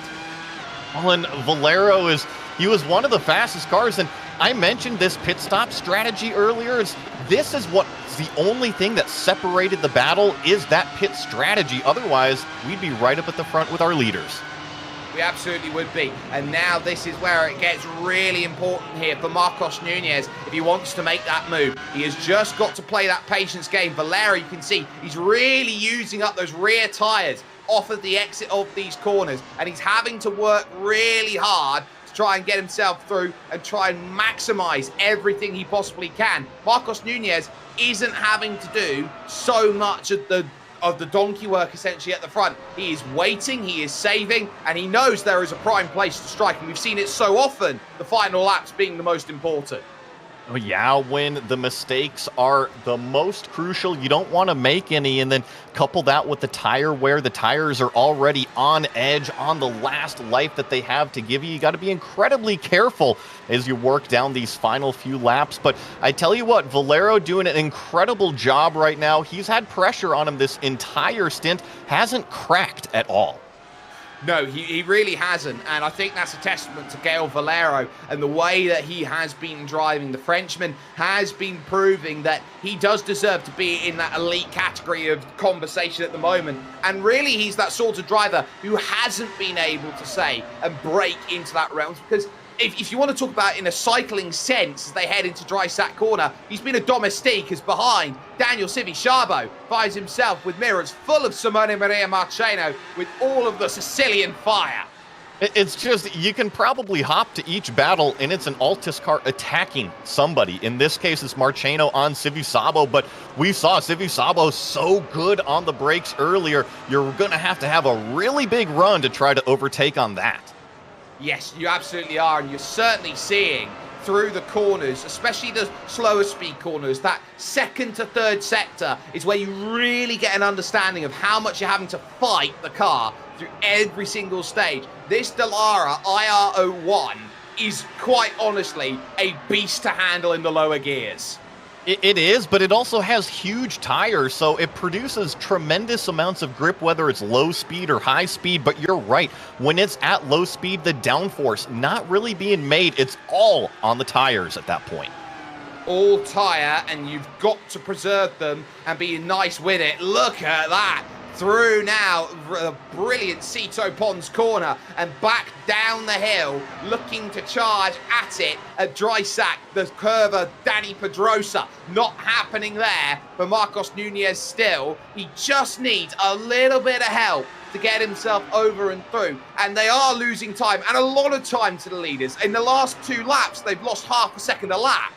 C: Well, and Valero he was one of the fastest cars, and I mentioned this pit stop strategy earlier. This is what's the only thing that separated the battle is that pit strategy. Otherwise, we'd be right up at the front with our leaders.
D: We absolutely would be. And now this is where it gets really important here for Marcos Nunez if he wants to make that move. He has just got to play that patience game. Valero, you can see, he's really using up those rear tyres off of the exit of these corners. And he's having to work really hard to try and get himself through and try and maximize everything he possibly can. Marcos Nunez isn't having to do so much of the donkey work essentially at the front. He is waiting, he is saving, and he knows there is a prime place to strike, and we've seen it so often, the final laps being the most important.
C: Oh, yeah, when the mistakes are the most crucial, you don't want to make any, and then couple that with the tire wear. The tires are already on edge, on the last life that they have to give you. You got to be incredibly careful as you work down these final few laps. But I tell you what, Valero doing an incredible job right now. He's had pressure on him this entire stint, hasn't cracked at all.
D: No, he really hasn't, and I think that's a testament to Gael Valero and the way that he has been driving. The Frenchman has been proving that he does deserve to be in that elite category of conversation at the moment, and really he's that sort of driver who hasn't been able to say and break into that realm, because if you want to talk about in a cycling sense, as they head into dry sack corner, he's been a domestique as behind Daniel Civi finds himself with mirrors full of Simone Maria Marcheno with all of the Sicilian fire.
C: It's just, you can probably hop to each battle, and it's an Altis car attacking somebody. In this case, it's Marcheno on Civi, but we saw Civi so good on the brakes earlier. You're going to have a really big run to try to overtake on that.
D: Yes, you absolutely are, and you're certainly seeing through the corners, especially the slower speed corners, that second to third sector is where you really get an understanding of how much you're having to fight the car through every single stage. This Dallara IR01 is quite honestly a beast to handle in the lower gears.
C: It is, but it also has huge tires, so it produces tremendous amounts of grip, whether it's low speed or high speed. But you're right, when it's at low speed, the downforce not really being made. It's all on the tires at that point.
D: All tire, and you've got to preserve them and be nice with it. Look at that. Through now, a brilliant Cito Pons corner and back down the hill, looking to charge at it at dry sack. The curve of Danny Pedrosa not happening there for Marcos Nunez still. He just needs a little bit of help to get himself over and through. And they are losing time, and a lot of time to the leaders. In the last 2 laps, they've lost half a second a lap.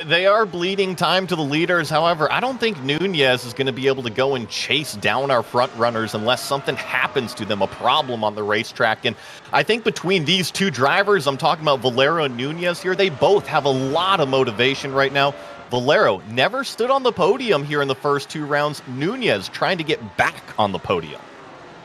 C: They are bleeding time to the leaders. However, I don't think Nunez is going to be able to go and chase down our front runners unless something happens to them, a problem on the racetrack. And I think between these two drivers, I'm talking about Valero and Nunez here, they both have a lot of motivation right now. Valero never stood on the podium here in the first 2 rounds. Nunez trying to get back on the podium.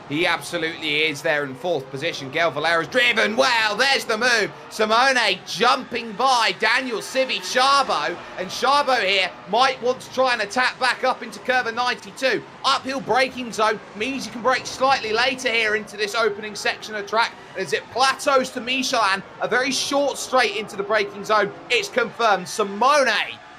D: He absolutely is there in 4th position. Gael Valero's driven well. There's the move. Simone jumping by Daniel Civi Chabo. And Chabo here might want to try and attack back up into curve 92. Uphill braking zone means you can brake slightly later here into this opening section of track. As it plateaus to Michelin, a very short straight into the braking zone. It's confirmed. Simone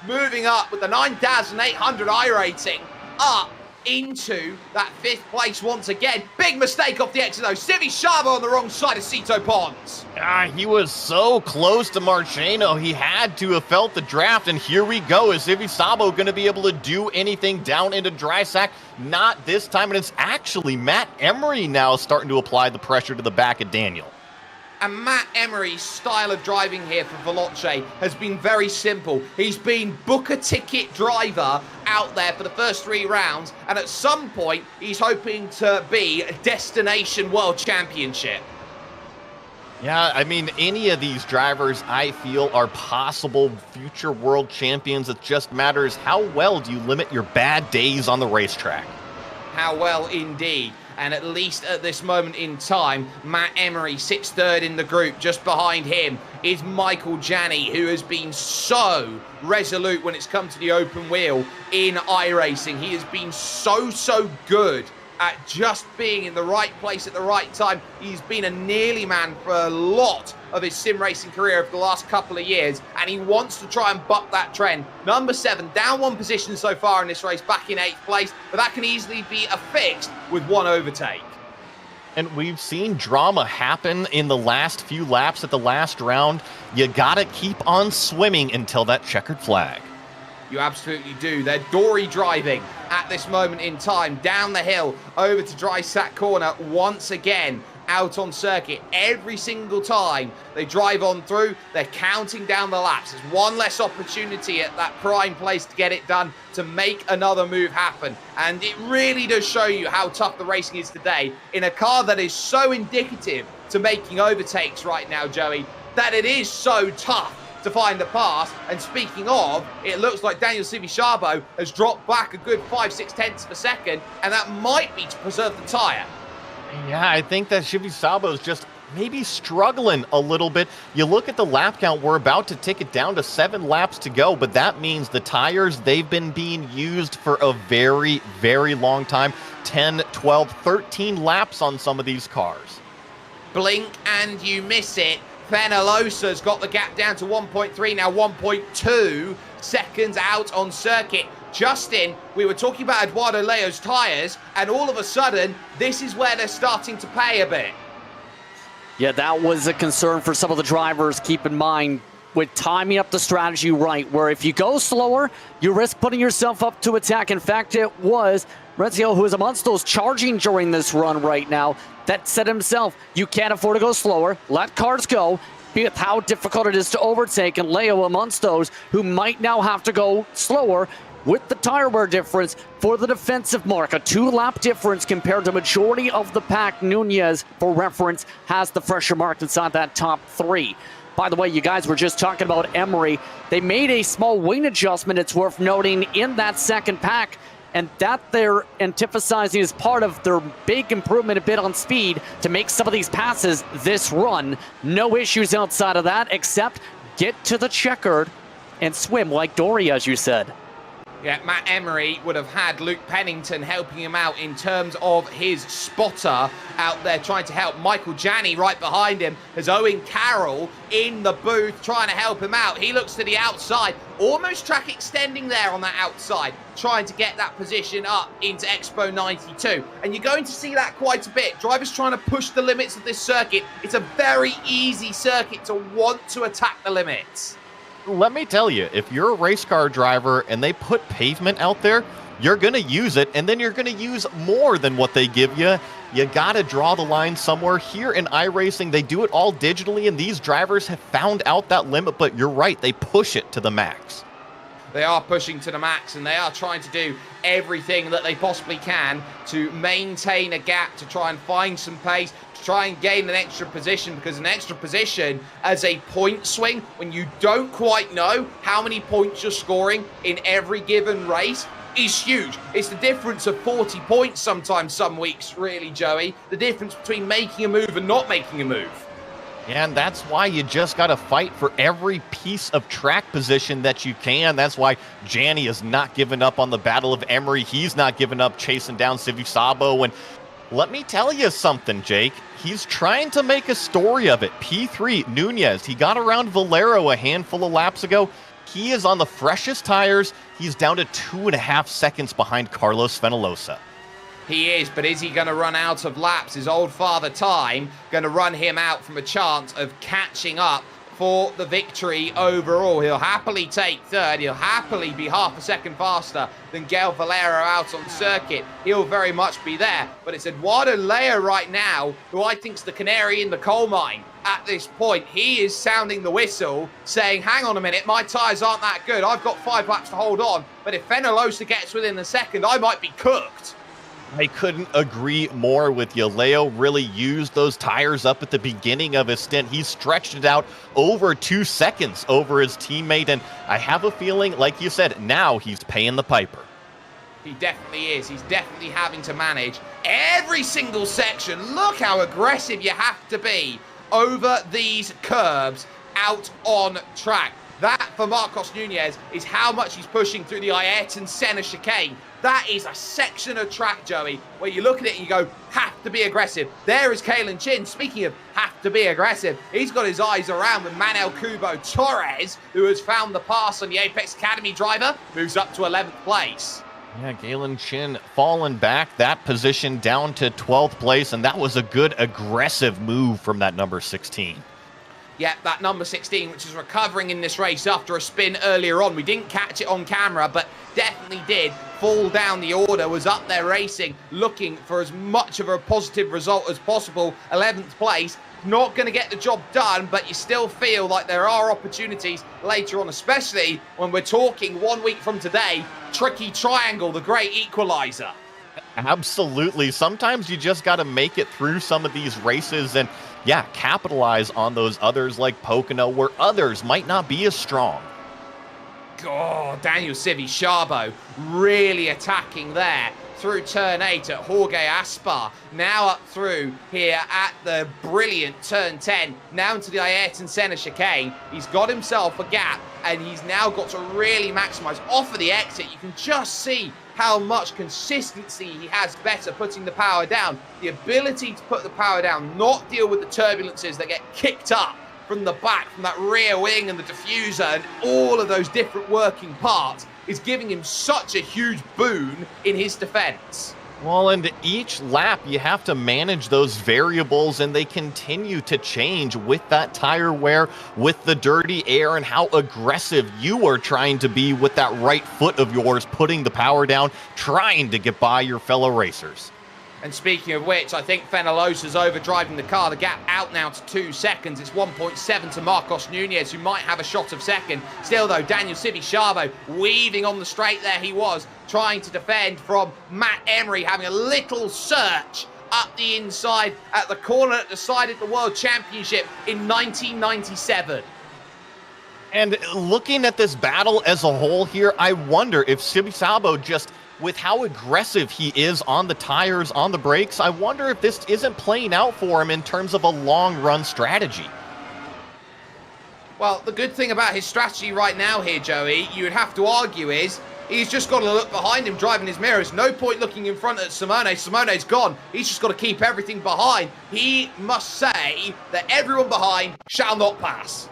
D: moving up with the 9,800 iRacing up into that 5th place once again. Big mistake off the exit though. Civi Chabo on the wrong side of Cito Pons.
C: He was so close to Marcheno. He had to have felt the draft, and here we go. Is Civi Chabo going to be able to do anything down into dry sack? Not this time, and it's actually Matt Emery now starting to apply the pressure to the back of Daniel.
D: And Matt Emery's style of driving here for Veloce has been very simple. He's been book a ticket driver out there for the first 3 rounds, and at some point he's hoping to be a destination world championship.
C: Yeah, I mean, any of these drivers I feel are possible future world champions. It just matters how well do you limit your bad days on the racetrack.
D: How well indeed. And at least at this moment in time, Matt Emery sits 3rd in the group. Just behind him is Michael Janney, who has been so resolute when it's come to the open wheel in iRacing. He has been so good at just being in the right place at the right time. He's been a nearly man for a lot of his sim racing career over the last couple of years, and he wants to try and buck that trend. Number 7, down 1 position so far in this race, back in 8th place, but that can easily be affixed with 1 overtake.
C: And we've seen drama happen in the last few laps at the last round. You gotta keep on swimming until that checkered flag.
D: You absolutely do. They're dory driving at this moment in time. Down the hill, over to dry sack corner once again. Out on circuit every single time they drive on through. They're counting down the laps. There's 1 less opportunity at that prime place to get it done, to make another move happen. And it really does show you how tough the racing is today in a car that is so indicative to making overtakes right now, Joey, that it is so tough to find the pass. And speaking of, it looks like Daniel Civi Chabo has dropped back a good 5-6 tenths of a second, and that might be to preserve the tyre.
C: Yeah, I think that Civi Chabo is just maybe struggling a little bit. You look at the lap count, we're about to tick it down to 7 laps to go, but that means the tires, they've been being used for a very long time. 10, 12, 13 laps on some of these cars.
D: Blink and you miss it. Penalosa's got the gap down to 1.3, now 1.2 seconds out on circuit. Justin, we were talking about Eduardo Leo's tyres, and all of a sudden, this is where they're starting to pay a bit.
B: Yeah, that was a concern for some of the drivers. Keep in mind, with timing up the strategy right, where if you go slower, you risk putting yourself up to attack. In fact, it was Rezio, who is amongst those charging during this run right now, that said himself, you can't afford to go slower, let cars go, with how difficult it is to overtake, and Leo amongst those who might now have to go slower with the tire wear difference for the defensive mark. A 2-lap difference compared to majority of the pack. Nunez, for reference, has the fresher mark inside that top 3. By the way, you guys were just talking about Emery. They made a small wing adjustment, it's worth noting, in that second pack, and that they're emphasizing as part of their big improvement a bit on speed to make some of these passes this run. No issues outside of that, except get to the checkered and swim like Dory, as you said.
D: Yeah, Matt Emery would have had Luke Pennington helping him out in terms of his spotter out there trying to help. Michael Janney right behind him as Owen Carroll in the booth trying to help him out. He looks to the outside, almost track extending there on that outside, trying to get that position up into Expo 92. And you're going to see that quite a bit. Drivers trying to push the limits of this circuit. It's a very easy circuit to want to attack the limits.
C: Let me tell you, if you're a race car driver and they put pavement out there, you're going to use it, and then you're going to use more than what they give you. You got to draw the line somewhere. Here in iRacing, they do it all digitally, and these drivers have found out that limit, but you're right, they push it to the max.
D: They are pushing to the max, and they are trying to do everything that they possibly can to maintain a gap, to try and find some pace, to try and gain an extra position, because an extra position as a point swing, when you don't quite know how many points you're scoring in every given race, is huge. It's the difference of 40 points sometimes, some weeks, really, Joey. The difference between making a move and not making a move.
C: And that's why you just got to fight for every piece of track position that you can. That's why Janney is not giving up on the Battle of Emery. He's not giving up chasing down Civisabo. And let me tell you something, Jake. He's trying to make a story of it. P3, Nunez, he got around Valero a handful of laps ago. He is on the freshest tires. He's down to 2.5 seconds behind Carlos Fenolosa.
D: He is, but is he going to run out of laps? His old father Time going to run him out from a chance of catching up for the victory overall. He'll happily take third. He'll happily be half a second faster than Gael Valero out on circuit. He'll very much be there. But it's Eduardo Leo right now, who I think's the canary in the coal mine at this point. He is sounding the whistle, saying, hang on a minute, my tyres aren't that good. I've got 5 laps to hold on. But if Fenolosa gets within the second, I might be cooked.
C: I couldn't agree more with you. Leo really used those tires up at the beginning of his stint. He stretched it out over 2 seconds over his teammate, and I have a feeling, like you said, now he's paying the piper.
D: He definitely is. He's definitely having to manage every single section. Look how aggressive you have to be over these curbs out on track. That, for Marcos Nunez, is how much he's pushing through the Ayrton Senna chicane. That is a section of track, Joey, where you look at it and you go, have to be aggressive. There is Kalen Chin. Speaking of have to be aggressive, he's got his eyes around with Manuel Cubo Torres, who has found the pass on the Apex Academy driver, moves up to 11th place.
C: Yeah, Galen Chin falling back that position down to 12th place, and that was a good aggressive move from that number 16.
D: Yeah, that number 16, which is recovering in this race after a spin earlier on. We didn't catch it on camera, but definitely did fall down the order, was up there racing, looking for as much of a positive result as possible. 11th place, not going to get the job done, but you still feel like there are opportunities later on, especially when we're talking 1 week from today, Tricky Triangle, the great equalizer.
C: Absolutely. Sometimes you just got to make it through some of these races and, yeah, capitalize on those others like Pocono, where others might not be as strong.
D: Oh, Daniel Civisabo really attacking there through turn 8 at Jorge Aspar. Now up through here at the brilliant turn 10, now into the Ayrton Senna chicane. He's got himself a gap, and he's now got to really maximize off of the exit. You can just see how much consistency he has better putting the power down. The ability to put the power down, not deal with the turbulences that get kicked up from the back, from that rear wing and the diffuser and all of those different working parts, is giving him such a huge boon in his defense.
C: Well, and each lap you have to manage those variables, and they continue to change with that tire wear, with the dirty air, and how aggressive you are trying to be with that right foot of yours, putting the power down, trying to get by your fellow racers.
D: And speaking of which, I think Fenellosa's overdriving the car. The gap out now to 2 seconds. It's 1.7 to Marcos Nunez, who might have a shot of second. Still, though, Daniel Civichabo weaving on the straight there he was, trying to defend from Matt Emery, having a little search up the inside at the corner that decided the World Championship in 1997.
C: And looking at this battle as a whole here, I wonder if Civichabo just, with how aggressive he is on the tires, on the brakes, I wonder if this isn't playing out for him in terms of a long-run strategy.
D: Well, the good thing about his strategy right now here, Joey, you would have to argue is he's just got to look behind him, driving his mirrors. No point looking in front at Simone. Simone's gone. He's just got to keep everything behind. He must say that everyone behind shall not pass.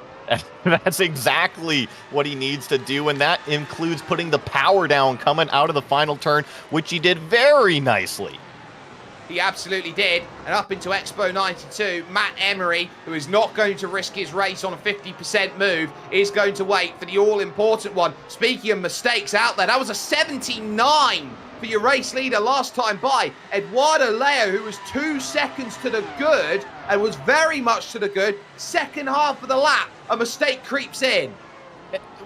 C: That's exactly what he needs to do, and that includes putting the power down coming out of the final turn, which he did very nicely.
D: He absolutely did. And up into Expo 92, Matt Emery, who is not going to risk his race on a 50% move, is going to wait for the all-important one. Speaking of mistakes out there, that was a 79 for your race leader last time by. Eduardo Leo, who was 2 seconds to the good and was very much to the good. Second half of the lap, a mistake creeps in.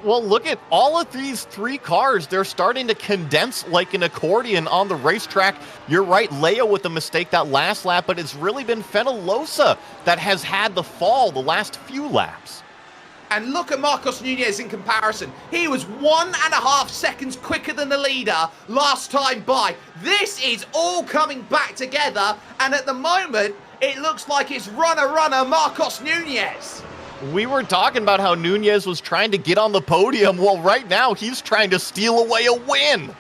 C: Well, look at all of these three cars. They're starting to condense like an accordion on the racetrack. You're right, Leo with the mistake that last lap, but it's really been Fenellosa that has had the fall the last few laps.
D: And look at Marcos Nunez in comparison. He was 1.5 seconds quicker than the leader last time by. This is all coming back together, and at the moment, it looks like it's runner Marcos Nunez.
C: We were talking about how Nunez was trying to get on the podium. Well, right now, he's trying to steal away a win.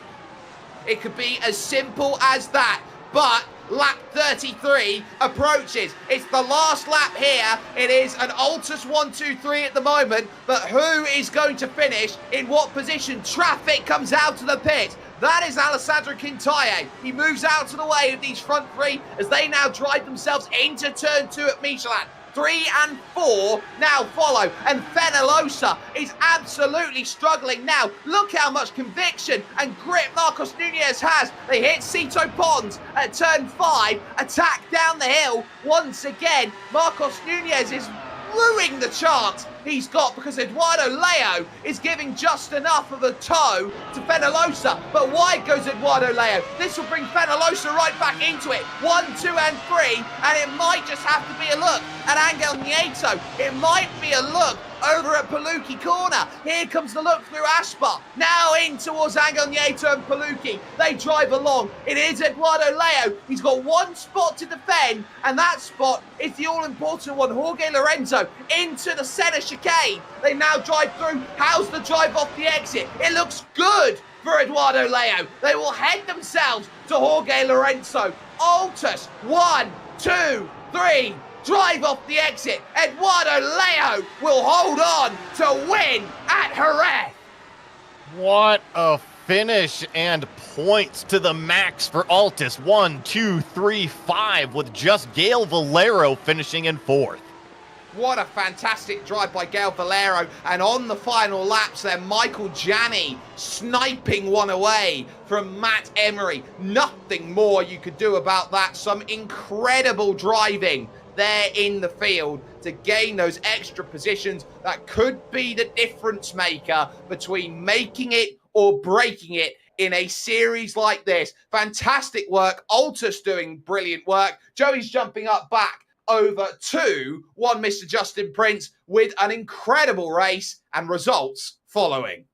D: It could be as simple as that, but lap 33 approaches. It's the last lap here. It is an Altus 1-2-3 at the moment, but who is going to finish in what position? Traffic comes out to the pit. That is Alessandro Quintalle. He moves out to the way of these front three as they now drive themselves into turn 2 at Michelin. 3 and 4 now follow, and Fenellosa is absolutely struggling now. Look how much conviction and grip Marcos Nunez has. They hit Cito Ponds at turn 5, attack down the hill once again. Marcos Nunez is ruining the chance he's got because Eduardo Leo is giving just enough of a toe to Fenellosa. But wide goes Eduardo Leo. This will bring Fenellosa right back into it. 1, 2, and 3, and it might just have to be a look at Angel Nieto. It might be a look over at Palucci corner. Here comes the look through Aspa. Now in towards Angel Nieto and Palucci. They drive along. It is Eduardo Leo. He's got one spot to defend, and that spot is the all-important one. Jorge Lorenzo into the center chicane. They now drive through. How's the drive off the exit? It looks good for Eduardo Leo. They will head themselves to Jorge Lorenzo. Altus, 1, 2, 3. Drive off the exit. Eduardo Leo will hold on to win at Jerez.
C: What a finish, and points to the max for Altus. 1, 2, 3, 5, with just Gail Valero finishing in 4th.
D: What a fantastic drive by Gail Valero. And on the final laps there, Michael Janney sniping one away from Matt Emery. Nothing more you could do about that. Some incredible driving there in the field to gain those extra positions that could be the difference maker between making it or breaking it in a series like this. Fantastic work. Altus doing brilliant work. Joey's jumping up back over to one Mr. Justin Prince with an incredible race and results following.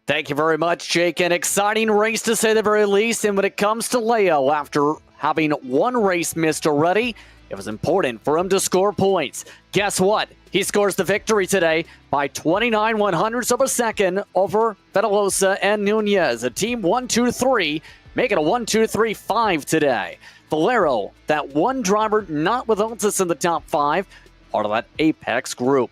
B: Thank you very much, Jake. An exciting race to say the very least. And when it comes to Leo, after having one race missed already, it was important for him to score points. Guess what? He scores the victory today by 29 100ths of a second over Fenellosa and Nunez. A team 1-2-3, making a 1-2-3-5 today. Valero, that one driver not with Altus in the top 5, part of that Apex group.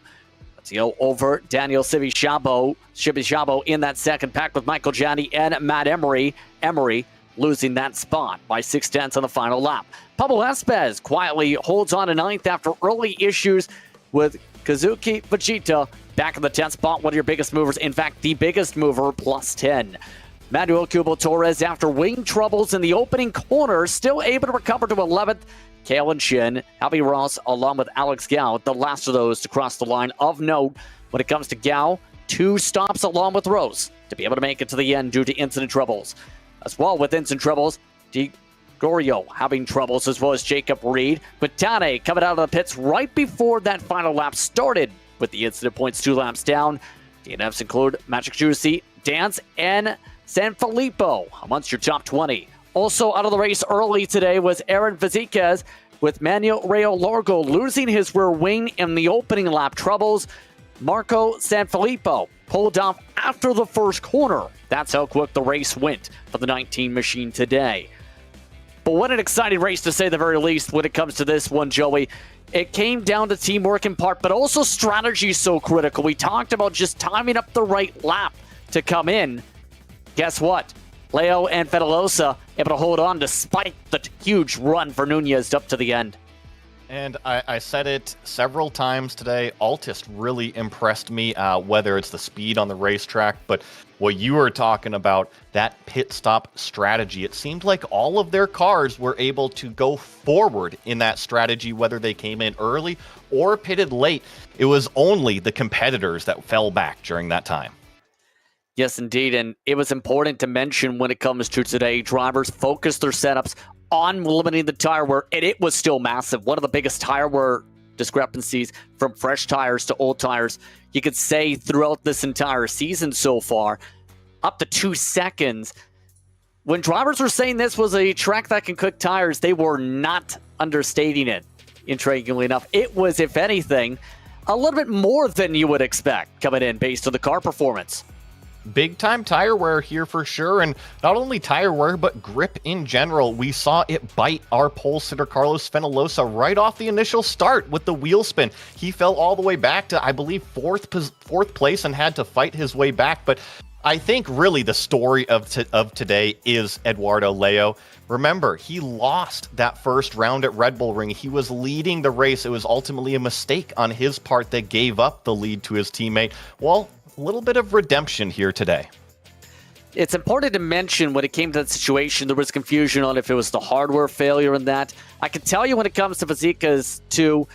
B: Let's go over Daniel Civichabo in that second pack with Michael Janney and Matt Emery. Emery losing that spot by 6/10 on the final lap. Pablo Espez quietly holds on to 9th after early issues with Kazuki Fujita back in the 10th spot, one of your biggest movers. In fact, the biggest mover, plus 10. Manuel Cubo Torres, after wing troubles in the opening corner, still able to recover to 11th. Kale and Shin, Albie Ross, along with Alex Gao, the last of those to cross the line. Of note, when it comes to Gao, 2 stops along with Rose to be able to make it to the end due to incident troubles. As well with incident troubles, Gorio having troubles, as well as Jacob Reed. Quintana coming out of the pits right before that final lap started with the incident points 2 laps down. DNFs include Magic Juicy, Dance, and Sanfilippo amongst your top 20. Also out of the race early today was Aaron Vazquez, with Manuel Rayo Largo losing his rear wing in the opening lap troubles. Marco Sanfilippo pulled off after the first corner. That's how quick the race went for the 19 machine today. But what an exciting race, to say the very least, when it comes to this one, Joey. It came down to teamwork in part, but also strategy so critical. We talked about just timing up the right lap to come in. Guess what? Leo and Fedalosa able to hold on despite the huge run for Nunez up to the end.
C: And I said it several times today, Altis really impressed me, whether it's the speed on the racetrack, but what you were talking about, that pit stop strategy. It seemed like all of their cars were able to go forward in that strategy, whether they came in early or pitted late. It was only the competitors that fell back during that time.
B: Yes, indeed, and it was important to mention when it comes to today, drivers focused their setups on limiting the tire wear, and it was still massive. One of the biggest tire wear discrepancies from fresh tires to old tires, you could say, throughout this entire season so far, up to 2 seconds. When drivers were saying this was a track that can cook tires, they were not understating it, intriguingly enough. It was, if anything, a little bit more than you would expect coming in based on the car performance.
C: Big time tire wear here for sure, and not only tire wear but grip in general. We saw it bite our pole sitter Carlos Fenolosa right off the initial start with the wheel spin. He fell all the way back to, I believe, fourth place and had to fight his way back. But I think really the story of today is Eduardo Leo. Remember, he lost that first round at Red Bull Ring. He was leading the race. It was ultimately a mistake on his part that gave up the lead to his teammate. Well, a little bit of redemption here today.
B: It's important to mention when it came to that situation, there was confusion on if it was the hardware failure in that. I can tell you when it comes to Vazquez too,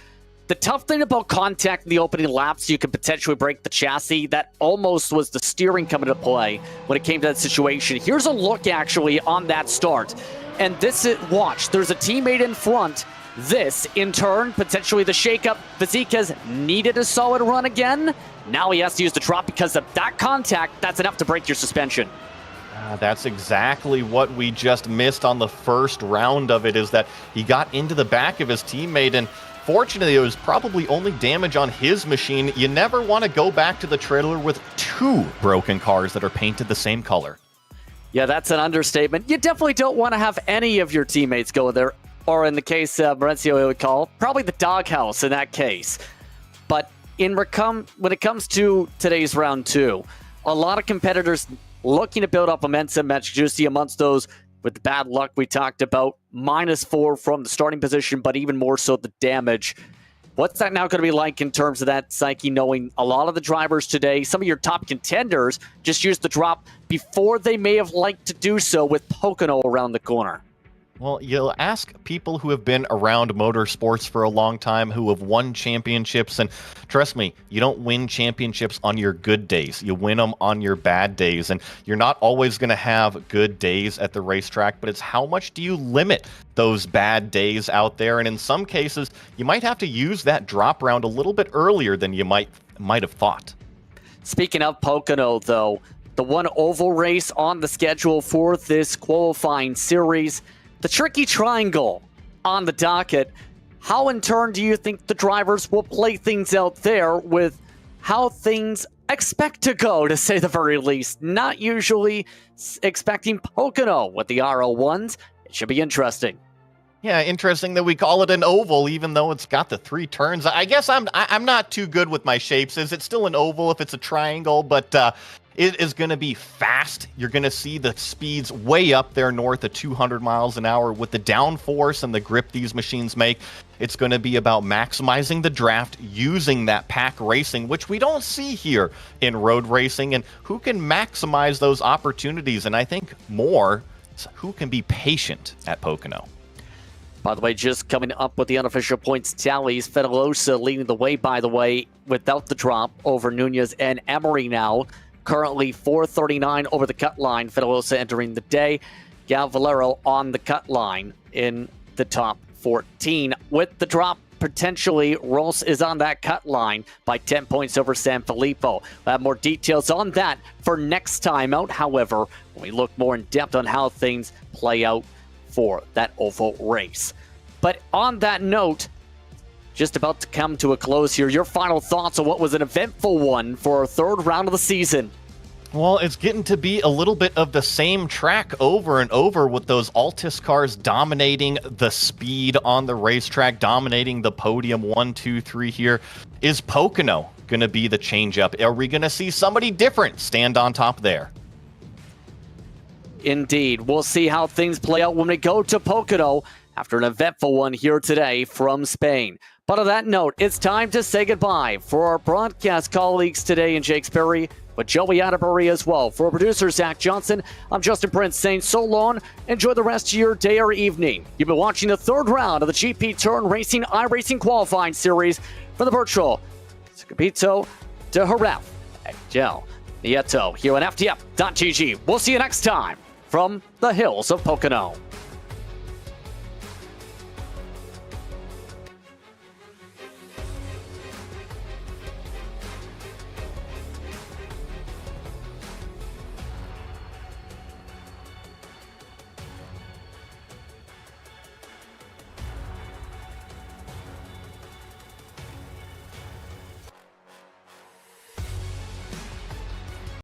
B: the tough thing about contact in the opening laps, you could potentially break the chassis. That almost was the steering coming into play when it came to that situation. Here's a look actually on that start. And this is, watch, there's a teammate in front. This, in turn, potentially the shakeup. Vazquez needed a solid run again. Now he has to use the drop because of that contact. That's enough to break your suspension.
C: That's exactly what we just missed on the first round of it, is that he got into the back of his teammate, and fortunately it was probably only damage on his machine. You never want to go back to the trailer with 2 broken cars that are painted the same color.
B: Yeah, that's an understatement. You definitely don't want to have any of your teammates go there. Or in the case of Mauricio, would call probably the doghouse in that case. But when it comes to today's round 2, a lot of competitors looking to build up momentum. Magic Juicy amongst those with the bad luck we talked about. -4 from the starting position, but even more so the damage. What's that now going to be like in terms of that psyche, knowing a lot of the drivers today, some of your top contenders, just used the drop before they may have liked to do so with Pocono around the corner?
C: Well, you'll ask people who have been around motorsports for a long time, who have won championships, and trust me, you don't win championships on your good days. You win them on your bad days, and you're not always going to have good days at the racetrack, but it's how much do you limit those bad days out there, and in some cases, you might have to use that drop round a little bit earlier than you might have thought.
B: Speaking of Pocono, though, the one oval race on the schedule for this qualifying series, the tricky triangle on the docket. How in turn do you think the drivers will play things out there with how things expect to go, to say the very least? Not usually expecting Pocono with the RO1s. It should be interesting.
C: Yeah, interesting that we call it an oval, even though it's got the 3 turns. I guess I'm not too good with my shapes. Is it still an oval if it's a triangle? But it is going to be fast. You're going to see the speeds way up there north of 200 miles an hour with the downforce and the grip these machines make. It's going to be about maximizing the draft using that pack racing, which we don't see here in road racing, and who can maximize those opportunities. And I think more, who can be patient at Pocono.
B: By the way, just coming up with the unofficial points tallies, Fedalosa leading the way, by the way, without the drop over Nunez and Emery now. Currently 4:39 over the cut line. Fedalosa entering the day. Gal Valero on the cut line in the top 14. With the drop, potentially, Ross is on that cut line by 10 points over San Filippo. We'll have more details on that for next time out. However, when we look more in depth on how things play out for that oval race. But on that note, just about to come to a close here, your final thoughts on what was an eventful one for our 3rd round of the season?
C: Well, it's getting to be a little bit of the same track over and over with those Altis cars dominating the speed on the racetrack, dominating the podium 1, 2, 3 here. Is Pocono going to be the change-up? Are we going to see somebody different stand on top there?
B: Indeed. We'll see how things play out when we go to Pocono after an eventful one here today from Spain. But on that note, it's time to say goodbye for our broadcast colleagues today in Shakespeare, but Joey Atterbury as well. For our producer, Zach Johnson, I'm Justin Prince saying so long. Enjoy the rest of your day or evening. You've been watching the 3rd round of the GP Turn Racing iRacing qualifying series from the virtual Circuito de Jerez at Del Nieto here on FTF.GG. We'll see you next time from the hills of Pocono.